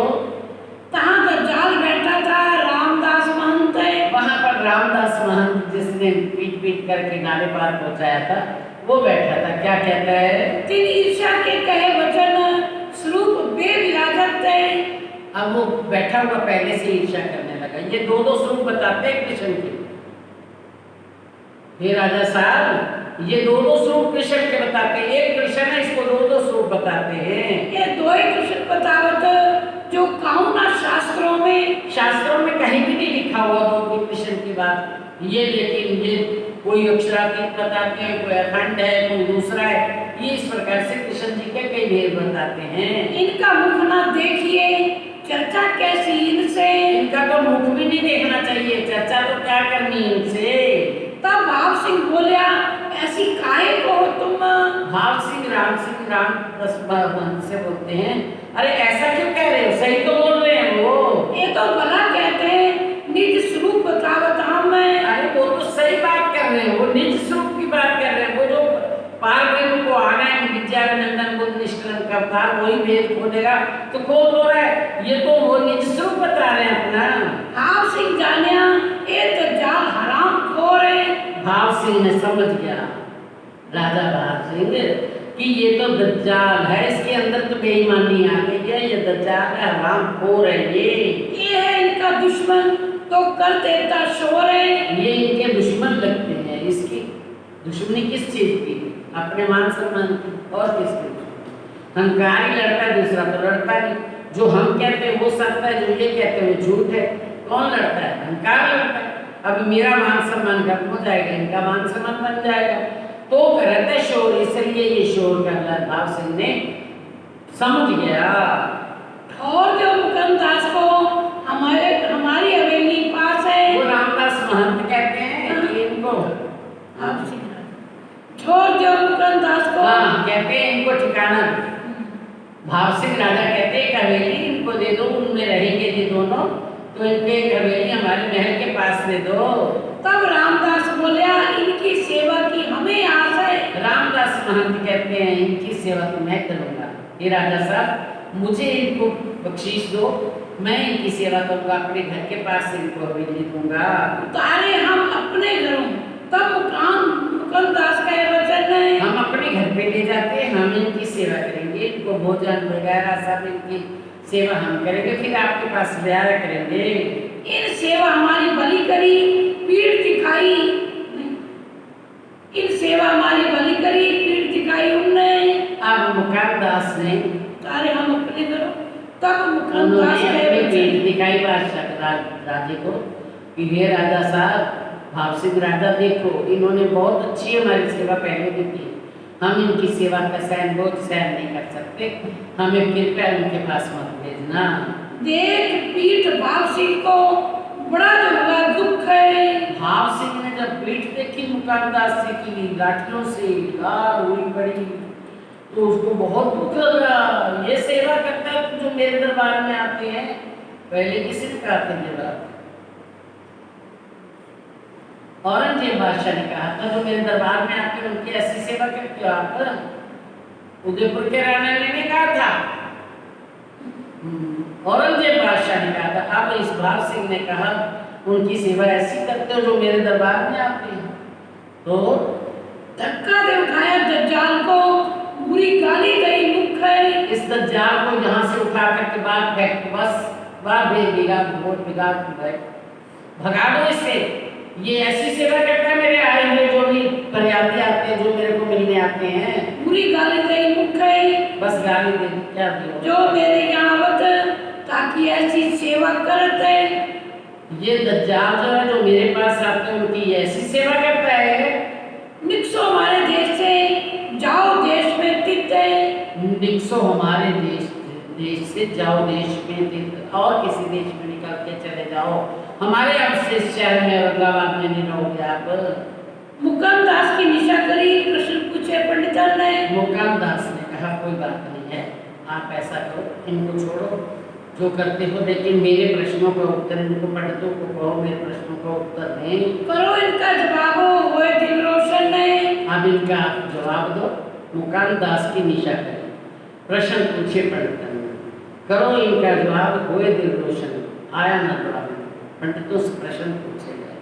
तहाँ दज्जाल बैठा था, रामदास महंत है। वहाँ पर रामदास महंत जिसने पीट पीट करके नाले पार पहुँचाया था वो बैठा था। क्या कहता है? तीन ईर्ष्या के कहे वचन स्वरूप वे विराजत है। अब वो बैठा हुआ पहले से ईर्ष्या करने लगा। ये दो स्वरूप बताते हैं कृष्ण के। हे राजा साहब, ये दो स्वरूप कृष्ण के बताते हैं। एक कृष्ण है, इसको दो स्वरूप बताते हैं। ये दो ही कृष्ण बतावत जो कहूँ ना शास्त्रों में कहीं भी नहीं लिखा हुआ दो कृष्ण की बात। ये लेकिन ये कोई अक्षरातीत बताते हैं, कोई अखंड है, कोई दूसरा है। ये इस प्रकार से कृष्ण जी के कई भेद बताते हैं। इनका मुख ना देखिए, चर्चा कैसी इनसे। इनका तो मुख भी नहीं देखना चाहिए, चर्चा तो क्या करनी है इनसे। तब भाव सिंह बोलिया, ऐसी काहे को तुम? भाव सिंह राम से बोलते हैं, अरे ऐसा क्यों कह रहे हो? सही तो बोल रहे हैं वो। ये तो भला कहते हैं निज स्वरूप बतावत हम। अरे वो तो सही बात कर रहे हैं, वो निज स्वरूप की बात कर रहे हैं। वो जो पार ब्रह्म को आना है, विद्यानंदन बुद्ध निष्कलंक अवतार, वही भेद खोलेगा तो खोल हो रहा है। ये तो वो निज स्वरूप बता रहे हैं अपना। भाव सिंह जानिया ये दज्जाल हराम खोर है। भाव सिंह ने समझ गया, राजा भाव सिंह, कि ये तो दज्जाल है, इसके अंदर तो बेईमानी आ गई है। ये दज्जाल है, हराम खोर है। ये है इनका दुश्मन, तो कर देता शोर है। ये इनके दुश्मन लगते हैं। इसकी दुश्मनी किस चीज की? अपने मान सम्मान की। और किसकी? हंकारी लड़ता है, दूसरा तो लड़ता नहीं। जो हम कहते हैं वो सत्य है, जो ये कहते हैं वो झूठ है। कौन लड़ता है? हंकार लड़ता है। अब मेरा मान सम्मान खत्म हो जाएगा, इनका मान सम्मान बन जाएगा। तो करते शोर, इसलिए ये शोर कर रहा। भाव सिंह ने समझ गया। और जो मुकंदास को हमारी हवेली पास है, वो रामदास महंत कहते हैं कि इनको छोड़ जो मुकंदास को। हाँ, कहते हैं इनको ठिकाना। भाव सिंह राजा कहते हैं एक हवेली इनको दे दो, उनमें रहेंगे ये दोनों, तो इनके एक हवेली हमारे महल के पास दे दो। तब रामदास बोलिया, इनकी सेवा की हमें आस है। रामदास महंत कहते हैं इनकी सेवा तो मैं करूँगा। ये राजा साहब, मुझे इनको बख्शीश दो, मैं इनकी सेवा करूँगा, अपने घर के पास इनको हवेली दूंगा। तारे हम अपने घरों, तब मुकंदास का वचन है, हम अपने घर पे ले जाते हैं, हम इनकी सेवा करेंगे, इनको भोजन वगैरह सब इनकी सेवा हम करेंगे, फिर आपके पास ब्याह करेंगे। इन सेवा हमारी भली करी, पीठ दिखाई। इन सेवा हमारी भली करी, पीठ दिखाई उनने। अब मुकंदास ने तारे हम अपने घरों, तब मुकंदास उन्होंने अपनी का पीठ दिखाई बादशाह राजे को कि हे राजा साहब, भाव सिंह राजा देखो, इन्होंने बहुत अच्छी हमारी सेवा पहले भी की, हम इनकी सेवा का सहन नहीं कर सकते, हमें कृपया उनके पास मत भेजना। देख पीठ भाव सिंह को बड़ा जो हुआ दुख है। भाव सिंह ने जब पीठ देखी मुकंदास से की लाठियों से लाल हुई बड़ी, तो उसको बहुत दुख लगा। ये सेवा करता है जो मेरे दरबार में आते हैं, पहले किसी ने कहा था ये बात? औरंगजेब बादशाह ने कहा था जो मेरे दरबार में आते हैं उनकी ऐसी सेवा करते हो आप? उदयपुर के राणा ने कहा था, औरंगजेब बादशाह ने कहा था। अब इस भाव सिंह ने कहा उनकी सेवा ऐसी करते हो जो मेरे दरबार में आते हैं। तो धक्का दे उठाया दज्जाल को, बुरी गाली गई मुख है। इस दज्जाल को यहाँ से उठा करके बाहर फेंक, बस बाहर भेज देगा, वोट बिगाड़ भगा दो इससे। ये ऐसी सेवा करता है मेरे आए हुए जो भी फरियादी आते हैं, जो मेरे को मिलने आते हैं। बुरी गाली गई मुख है, बस गाली दे क्या दियो? जो मेरे यहाँ आवत ताकि ऐसी सेवा करते। ये दज्जाल जो है जो मेरे पास आते हैं उनकी ऐसी सेवा करता है। निकसो हमारे देश से, जाओ देश में तीर्थ, निकसो हमारे देश से, जाओ देश में तीर्थ, और किसी देश में निकल के चले जाओ, हमारे अब से शहर में औरंगाबाद में नहीं रहोगे आप। मुकाम दास की निशा करी, प्रश्न पूछे पंडितन ने। मुकाम दास ने कहा कोई बात नहीं है, आप ऐसा करो, इनको छोड़ो जो करते हो, लेकिन मेरे प्रश्नों का उत्तर इनको पंडितों को कहो, मेरे प्रश्नों का उत्तर दें। करो इनका जवाब होए दिल रोशन ने। अब इनका जवाब दो। मुकाम दास की निशा करें, प्रश्न पूछे पंडितन ने, करो इनका जवाब होए दिल रोशन। आया ना जवाब, पंडितों से प्रश्न पूछे गए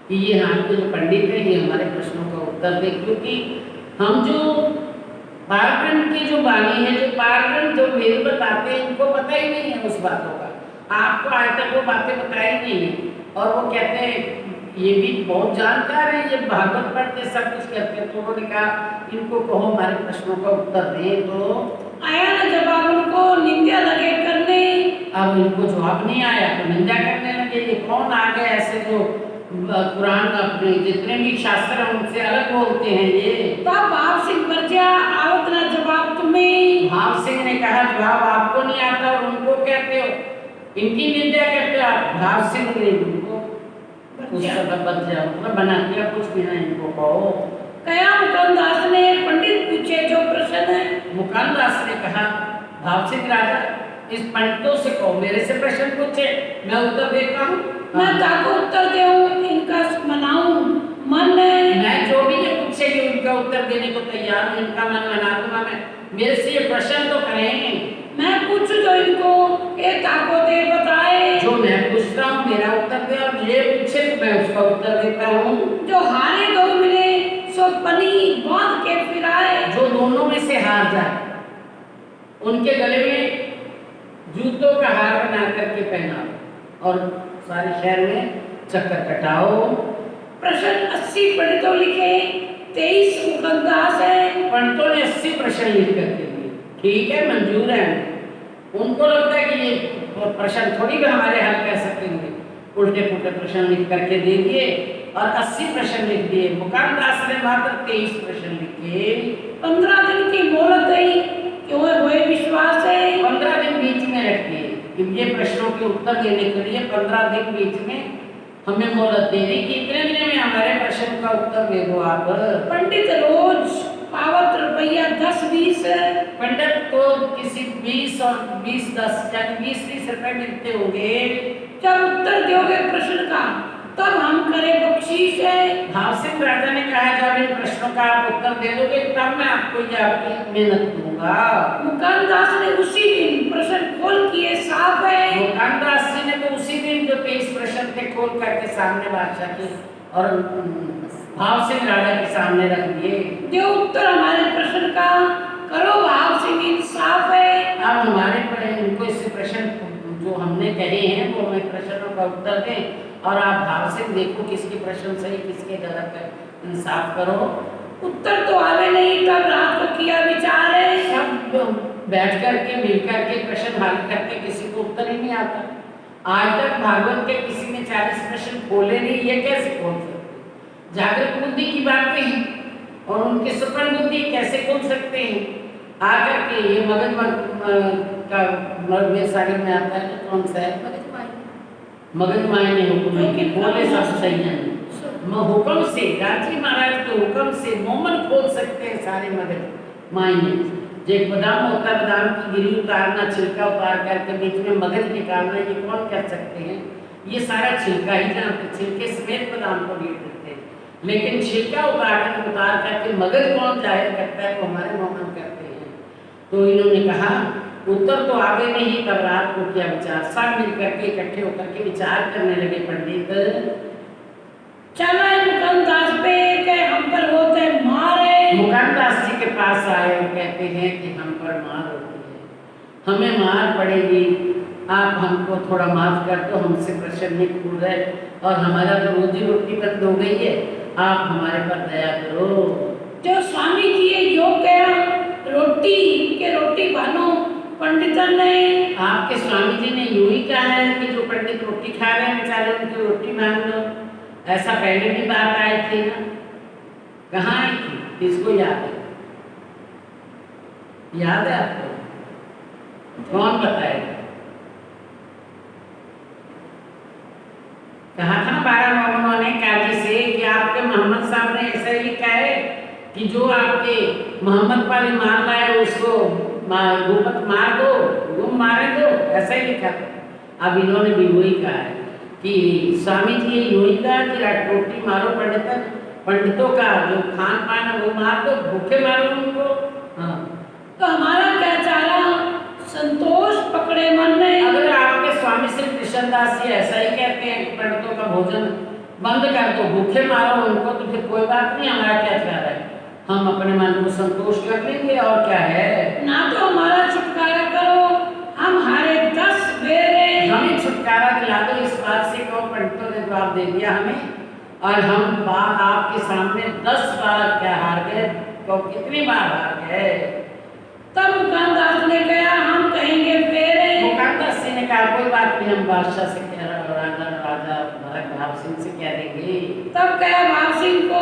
कि ये आपके जो पंडित हैं ये हमारे प्रश्नों का उत्तर दे, क्योंकि हम जो पारब्रह्म की जो वाणी है, जो पारब्रह्म जो वेद बताते हैं, इनको पता ही नहीं है उस बातों का। आपको आज तक वो बातें बताई नहीं है, और वो कहते हैं ये भी बहुत जानकार है, ये भागवत पढ़ते सब कुछ करते हैं। तो उन्होंने कहा इनको कहो हमारे प्रश्नों का उत्तर दें। तो आया ना जवाब, उनको निंदा लगे करने। अब इनको जवाब नहीं आया तो निंदा करने लगे, ये कौन आ गए ऐसे जो कुरान अपने जितने भी शास्त्र हैं उनसे अलग बोलते हैं ये। तब भाव सिंह बरजा, आवत ना जवाब तुम्हें। भाव सिंह ने कहा जवाब आपको नहीं आता और उनको कहते हो, इनकी निंदा करते हो आप। भाव सिंह ने इनको उस सबब बरजा मतलब बना दिया, कुछ भी ना इनको कहो। कया मुकाम दास ने, पंडित पूछे जो प्रश्न है। मुकाम दास ने कहा भाव सिंह राजा इस पंडितों से कहो, मेरे से प्रश्न पूछे, मैं उत्तर देता हूँ। मैं ताको उत्तर देऊं, इनका मनाऊं मन है। मैं जो भी ये पूछेगी उनका उत्तर देने को तैयार हूँ, इनका मन मना दूंगा मैं। मेरे से ये प्रश्न तो करें, मैं पूछूं जो इनको ये ताको दे बताए। जो मैं पूछता हूँ मेरा उत्तर दे, और ये पूछे तो मैं उसका उत्तर देता हूँ। जो हारे दो मिले सो पनी बांध के फिराए। जो दोनों में से हार जाए उनके गले में जूतों का हार बना करके पहनाओ और सारे शहर में चक्कर कटाओ। प्रश्न 80 पंडितों लिखे, 23 मुकद्दास है। पंडितों ने 80 प्रश्न लिख करके दिए, ठीक है मंजूर है। उनको लगता है कि ये प्रश्न थोड़ी भी हमारे हल कर सकेंगे, उल्टे पुल्टे प्रश्न लिख करके दे दिए और 80 प्रश्न लिख दिए। मुकाम दास ने मात्र 23 प्रश्न लिखे। 15 दिन की मोहलत दी, क्यों हुए विश्वास है। 15 दिन बीच में रख दिए, ये प्रश्नों के उत्तर देने के लिए 15 दिन बीच में हमें मोहलत दे दी कि इतने दिन में हमारे प्रश्न का उत्तर दे दो आप। पंडित रोज पावत रुपया 10-20, पंडित को किसी 20 और 20-10 यानी 20-30 रुपए मिलते होंगे। जब उत्तर दोगे प्रश्न का तब हम करें बख्शीश है। भाव सिंह राजा ने कहा जब इन प्रश्नों का आप उत्तर दे दोगे तब मैं आपको ये आपकी मेहनत दूंगा। मुकाम दास ने उसी दिन प्रश्न खोल किए साफ है। मुकाम दास जी ने तो उसी दिन जो 23 प्रश्न थे खोल करके सामने बादशाह के और भाव सिंह राजा के सामने रख दिए। जो उत्तर हमारे प्रश्न का करो भाव सिंह इंसाफ है। अब हमारे इनको इस प्रश्न जो हमने कहे हैं वो हमें प्रश्नों का उत्तर दें और आप भाव से देखो किसके प्रश्न सही किसके गलत है, इंसाफ करो। उत्तर तो आवे नहीं, तब रात को किया विचार है। सब बैठ करके मिल करके प्रश्न हल करके किसी को उत्तर ही नहीं आता। आज तक भागवत के किसी ने 40 प्रश्न खोले नहीं, ये कैसे खोल सकते? जागृत बुद्धि की बातें हैं और उनके स्वप्न बुद्धि कैसे खोल सकते हैं? आकर के ये मगध सागर में आता है तो कौन सा है? मगध माई ने हुक्म की बोले सब सही है। हुक्म से राजी महाराज के हुक्म से मोमन खोल सकते हैं सारे मगध माई ने। जो एक बादाम होता है, बादाम की गिरी उतारना, छिलका उतार करके बीच में मगज निकालना, ये कौन कर सकते हैं? ये सारा छिलका ही जानते, छिलके समेत बादाम को गिर देते हैं, लेकिन छिलका उतार करके मगज कौन जाहिर करता है? तो हमारे मोमन करते हैं। तो इन्होंने कहा उत्तर तो आगे नहीं, तब रात को क्या विचार? सब मिल करके इकट्ठे होकर के विचार करने लगे। पंडित चलो मुकाम दास पे के हम पर होते मारे। मुकाम दास जी के पास आए और कहते हैं कि हम पर मार होती है, हमें मार पड़ेगी, आप हमको थोड़ा माफ कर दो, हमसे प्रश्न नहीं पूछ रहे और हमारा तो रोजी रोटी बंद हो गई है, आप हमारे पर दया करो। जो स्वामी जी योग गया रोटी के रोटी बानो पंडितन ने आपके स्वामी जी ने यूं ही कहा है कि जो पंडित रोटी खा रहे हैं बेचारे उनकी रोटी मांग लो। ऐसा पहले भी बात आई थी ना, कहाँ आई थी, किसको याद है? याद है आपको? कौन बताएगा? कहा था ना बारह मोहम्मदों ने काजी से कि आपके मोहम्मद साहब ने ऐसा ही कहा है कि जो आपके मोहम्मद पर ईमान लाए उसको गुपत मार दो, गुम मारे दो, ऐसा ही लिखा था। अब इन्होंने भी वही कहा है कि स्वामी जी ये वही कहा कि रोटी मारो पंडितों का जो खान पान है वो मार दो, भूखे मारो उनको। हाँ, तो हमारा क्या चारा संतोष पकड़े मन में। अगर आपके स्वामी श्री कृष्णदास जी ऐसा ही कहते हैं कि पंडितों का भोजन बंद कर दो, भूखे मारो उनको, तो फिर कोई बात नहीं, हमारा क्या चारा है, हम अपने मन को संतोष कर लेंगे और क्या है। ना तो हमारा छुटकारा करो, हम हारे 10 बेरे। हमें छुटकारा दिला दो, इस बात से कहो पंडितों ने जवाब दे दिया हमें, और हम बात आपके सामने 10 बार क्या हार गए, तो कितनी बार हार गए। तब मुकानदास ने कहा हम कहेंगे फेरे। मुकानदास जी ने कहा कोई बात नहीं, हम बादशाह से कह राजा भाव सिंह से कह देंगे। तब कहा भाव सिंह को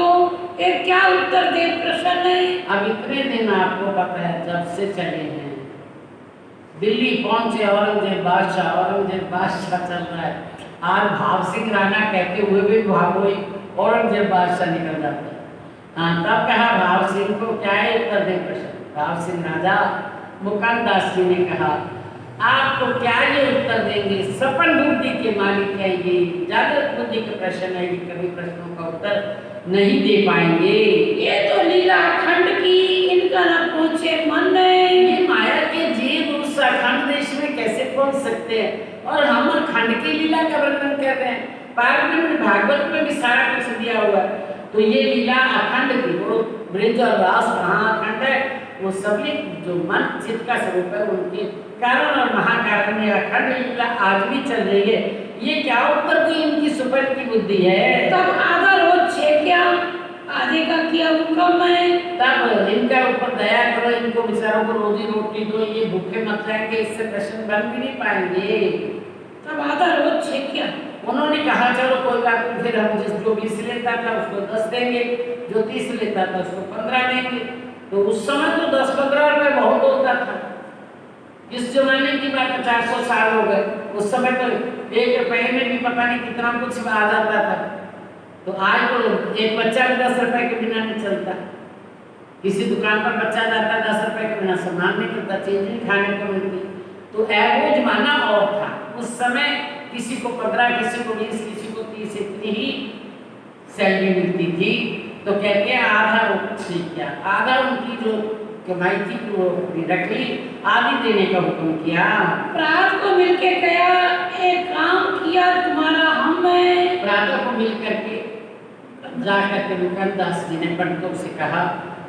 एक क्या उत्तर दे प्रश्न नहीं। अब इतने दिन आपको पता है जब से चले हैं दिल्ली पहुंचे औरंगजेब बादशाह चल रहा है, आज भाव सिंह राणा कहते हुए भी भागो औरंगजेब बादशाह निकल जाता है। हाँ, तब कहा भाव सिंह को क्या है उत्तर दे प्रश्न। भाव सिंह राजा मुकानदास जी ने कहा आपको क्या ये उत्तर देंगे, सपन बुद्धि के मालिक है ये, जागृत बुद्धि के प्रश्न है, ये कभी प्रश्नों का उत्तर नहीं दे पाएंगे। ये तो लीला अखंड की इनका न पहुंचे मन में। ये माया के जीव उस अखंड देश में कैसे पहुंच सकते हैं, और हम अखंड की लीला का वर्णन कर रहे हैं। पार्वती भागवत में भी सारा कुछ दिया हुआ है, तो ये लीला अखंड की, वो ब्रज और रास कहाँ अखंड है, वो सभी जो मन चित्त का स्वरूप है उनके कारण और महाकारण में अखंड लीला आज भी चल रही है। ये क्या उत्तर की इनकी सुपर की बुद्धि है। तब आधा रोज छे क्या आधे का किया हुक्म है। तब इनका ऊपर दया करो, इनको बेचारों को रोजी रोटी दो, ये भूखे मत जाएंगे, इससे प्रश्न बन भी नहीं पाएंगे। तब आधा रोज छे क्या। उन्होंने कहा चलो कोई बात नहीं, फिर हम जो 20 लेता था उसको 10 देंगे, जो 30 लेता था उसको 15 देंगे। तो उस समय तो 10-15 रुपए बहुत होता था। इस जमाने की बात है, 400 साल हो गए, उस समय तो 1 रुपए में भी पता नहीं कितना कुछ आ जाता था। तो आज तो एक बच्चा भी 10 रुपए के बिना नहीं चलता। किसी दुकान पर बच्चा जाता है 10 रुपए के बिना सामान नहीं मिलता, चीज नहीं खाने को मिलती। तो वो जमाना और था, उस समय किसी को 15, किसी को 20, किसी को 30 इतनी ही सैलरी मिलती थी। तो कहते हैं आधा ठीक किया, आधा उनकी जो कमाई थी वो रख ली, आधी देने का हुक्म किया। प्रात को मिलके कहा एक काम किया तुम्हारा हमने। प्रातः को मिल करके जाकर के मुकानदास जी ने पंडितों से कहा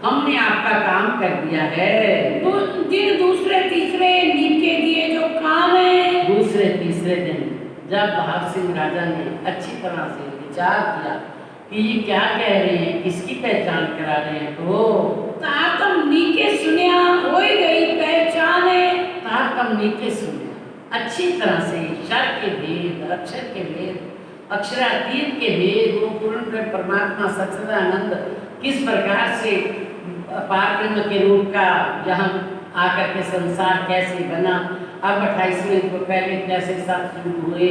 हमने आपका काम कर दिया है। दिन दूसरे तीसरे नीचे दिए जो काम है। दूसरे तीसरे दिन जब भाव सिंह राजा ने अच्छी तरह से विचार किया कि ये क्या कह रहे हैं, किसकी पहचान करा रहे हैं, तो तातम नीके सुनिया हो गई पहचान है। तातम नीके सुनिया अच्छी तरह से क्षर के भेद, अक्षर के भेद, अक्षरातीत के भेद, वो पूर्ण परमात्मा सच्चिदानंद किस प्रकार से पारब्रह्म के रूप का यहाँ आकर के संसार कैसे बना। अब 28वें को पहले कैसे साथ शुरू हुए,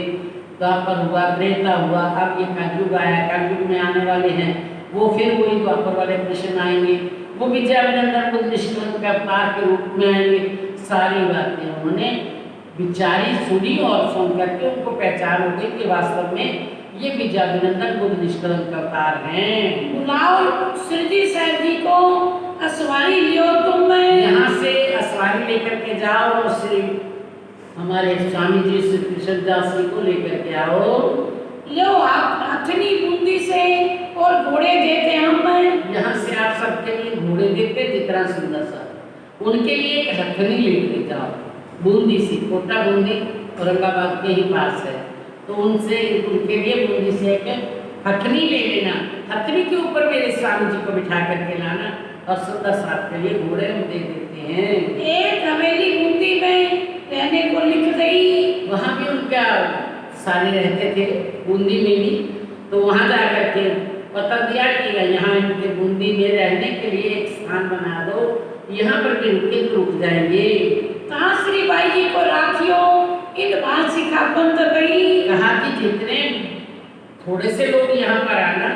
द्वापर हुआ, त्रेता हुआ, अब ये कलयुग आया, कलयुग में आने वाले हैं वो फिर वही द्वापर वाले कृष्ण आएंगे, वो विजयाभिनंदन बुद्ध निष्कलंक अवतार के रूप में आएंगे। सारी बातें उन्होंने विचारी, सुनी और सुन करके उनको पहचान हो गई कि वास्तव में ये विजयाभिनंदन बुद्ध निष्कलंक अवतार हैं। बुलाओ श्री साहब जी को, असवारी लियो तुम यहाँ से असवारी लेकर के जाओ और श्री हमारे स्वामी जी श्री कृष्णदास जी को लेकर के आओ। लो आप हथनी बूंदी से और घोड़े देते हम। यहाँ से आप सबके लिए घोड़े देते जितना सुंदर सा, उनके लिए एक हथनी लेके जाओ बूंदी से, कोटा बूंदी औरंगाबाद के ही पास है, तो उनसे उनके लिए बूंदी से एक हथनी ले लेना। हथनी के ऊपर मेरे स्वामी जी को बिठा करके लाना और सुंदर साथ के लिए घोड़े हम दे देते हैं। एक हवेली बूंदी में रहने को लिख गई। वहाँ भी उनका सारे रहते थे बूंदी में भी, तो वहाँ जा करके पता दिया कि यहाँ इनके बूंदी में रहने के लिए एक स्थान बना दो, यहाँ पर भी रुक जाएंगे। कहाँ श्री बाई जी को राखियो इन भाषिका बंद गई। कहा कि जितने थोड़े से लोग यहाँ पर आना,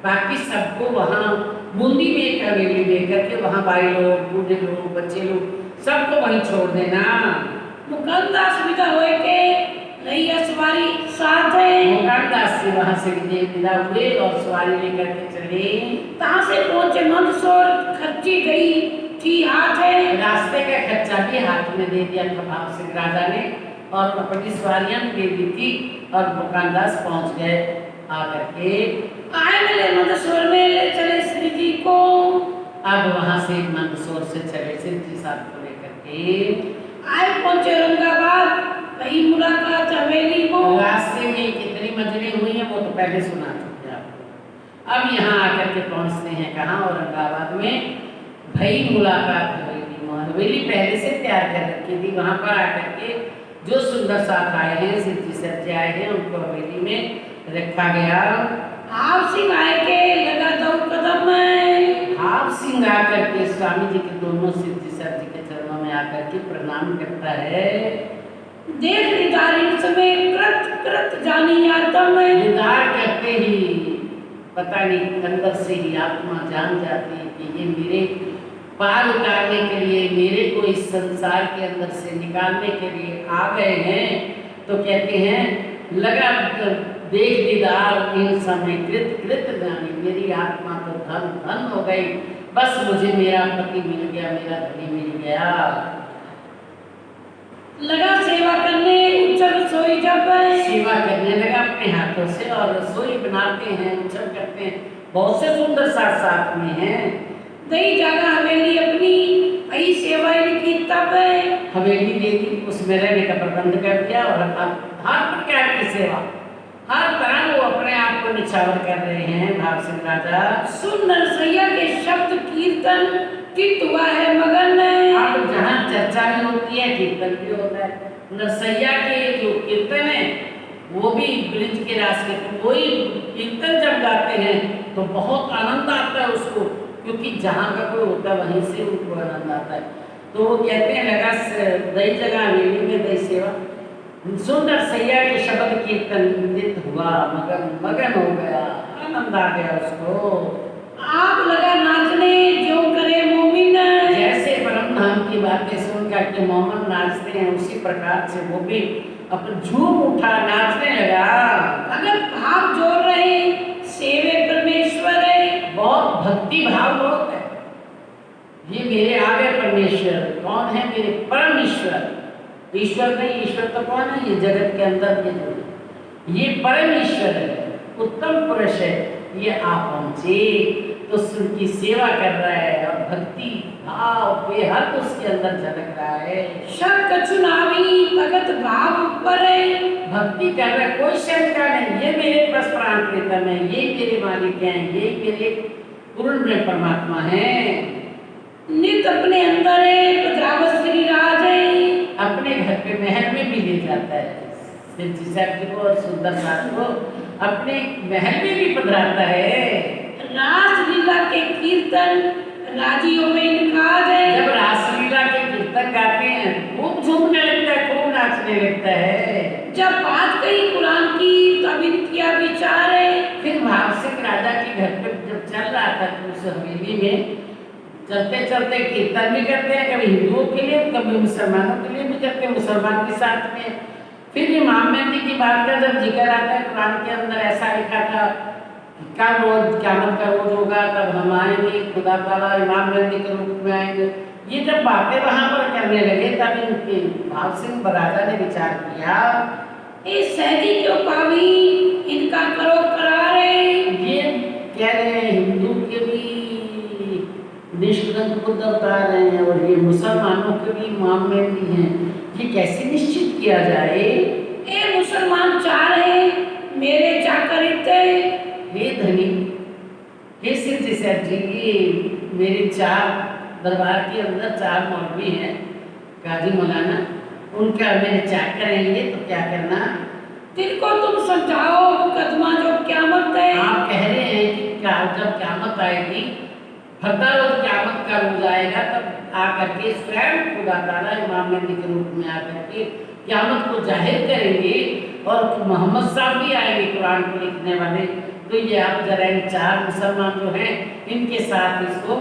बाकी सबको वहाँ बूंदी में एक हवेली लेकर के वहाँ बाई लोग, बूढ़े लोग, बच्चे लोग सबको वहीं छोड़ देना। मुकंदास विदा होए के रही सवारी साथ है। मुकंदास से वहाँ से विदा हुए और सवारी लेकर के चले। तहाँ से पहुँचे मंदसौर, खर्ची गई थी हाथ है। रास्ते का खर्चा भी हाथ में दे दिया था भाव सिंह राजा ने और अपनी सवारियां भी दे दी थी और मुकंदास पहुँच गए आकर के। आए मिले मंदसौर में ले चले श्री जी को। अब वहाँ से मंदसौर से चले श्री जी साहब को लेकर के आए पहुँचे औरंगाबाद, वही मुलाकात हवेली में। रास्ते में कितनी मंजिलें हुई हैं वो तो पहले सुना चुके आपको। अब यहाँ आकर के पहुँचते हैं कहाँ, औरंगाबाद में भई मुलाकात हवेली में। हवेली पहले से तैयार कर रखी थी, वहाँ पर आकर के जो सुंदर साथ आए हैं, सिद्धि सर जी आए हैं, उनको हवेली में रखा गया। हाव सिंह आए के लगा दो कदम में। हाव सिंह आकर के स्वामी जी के दोनों सिद्धि सर जी के चरणों में आकर के प्रणाम करता है। देख दीदारी समय कृत कृत जानी आत्म। दीदार करते ही पता नहीं अंदर से ही आत्मा जान जाती है कि ये मेरे पार उतारने के लिए, मेरे को इस संसार के अंदर से निकालने के लिए आ गए हैं। तो कहते हैं लगा देख दीदार इन समय कृत कृत जानी, मेरी आत्मा तो धन धन हो गई, बस मुझे मेरा पति मिल गया, मेरा धनी मिल गया। लगा सेवा करने, उच्चर रसोई जब सेवा करने लगा अपने हाथों से और रसोई बनाते हैं, उच्चर करते हैं, बहुत से सुंदर साथ साथ में हैं। दई जगह हवेली अपनी वही सेवा इनकी तब हवेली दे दी, उसमें रहने का प्रबंध कर दिया और हर प्रकार की सेवा, हर तरह वो अपने आप को निछावर कर रहे हैं। भाव सिंह राजा सुन नरसैया के शब्द कीर्तन चित्त हुआ है मगन। अब जहाँ चर्चा भी होती है, कीर्तन भी होता है। नरसैया के जो कीर्तन है वो भी ब्रिज के रास्ते, तो वही कीर्तन जब गाते हैं तो बहुत आनंद आता है उसको, क्योंकि जहाँ का कोई होता है वहीं से उनको आनंद आता है। तो वो कहते हैं लगा दई जगह हवेली में दई सेवा, सुंदर सैया के शब्द कीर्तन नित हुआ, मगन मगन हो गया, आनंद आ गया उसको। आप लगा नाचने जो करे मोमिन। जैसे परम धाम की बातें सुनकर के मोहम्मद नाचते हैं, उसी प्रकार से वो भी अपन झूम उठा, नाचने लगा। भगत भाव जोड़ रहे सेवे परमेश्वर है। बहुत भक्ति भाव बहुत है। ये मेरे आगे परमेश्वर कौन है? मेरे परम ईश्वर। ईश्वर नहीं, ईश्वर तो कौन है? ये जगत के अंदर के जो ये परम ईश्वर है, उत्तम पुरुष है, ये आप पहुंचे तो उनकी सेवा कर रहा है और भक्ति भाव बेहद उसके अंदर झलक रहा है। शक चुनावी भगत भाव पर भक्ति कर रहा है, कोई शंका नहीं, ये मेरे बस प्राण प्रीतम है, ये मेरे मालिक हैं, ये मेरे पूर्ण परमात्मा हैं। नित अपने अंदर पधरावत श्री राज है। अपने घर पे महल में भी ले जाता है सिद्धि साहब जी को और सुंदर साहब को, अपने महल में भी पधराता है। रासलीला के कीर्तन राजी हो गए इनकार है। जब रासलीला के कीर्तन गाते हैं खूब झूमने लगता है, खूब नाचने लगता है। जब बात कही कुरान की तब इनका विचार है। फिर भाव सिंह राजा के घर पे जब चल रहा था तो उस हवेली में चलते चलते कीर्तन भी करते हैं, कभी हिंदुओं के लिए कभी मुसलमानों के लिए भी करते हैं, मुसलमान के साथ में। फिर इमाम मेहदी की बात का जब जिक्र आता है कुरान के अंदर, ऐसा लिखा था क्या रोज क़यामत का रोज होगा तब हम आएंगे, खुदा ताला इमाम मेहदी के रूप में आएंगे। ये जब बातें वहाँ पर करने लगे तब इनके भाव सिंह राजा ने विचार किया, इस सहदी क्यों पावी इनका करो करार है। ये कह रहे हैं हिंदू के भी निष्कलंक बुद्ध अवतार हैं और ये मुसलमानों के भी इमाम मेहदी हैं, ये कैसे निश्चित किया जाए? ए मुसलमान चार है मेरे चाकर इतने। हे धनी, हे सिद्धि सर जी, ये मेरे 4 दरबार के अंदर 4 मौलवी हैं, काजी मौलाना, उनका मेरे चेक करेंगे तो क्या करना? तिनको तुम समझाओ मुकदमा जो क़यामत है। आप कह रहे हैं कि क्या जब क़यामत आएगी, फरदा रोज क़यामत का रोज आएगा, तब आकर के स्वयं खुदा ताला इमाम महदी के रूप में आकर के क़यामत को जाहिर करेंगे और मोहम्मद साहब भी आएंगे कुरान को लिखने वाले। तो ये आप जरा इन 4 मुसलमान जो हैं इनके साथ इसको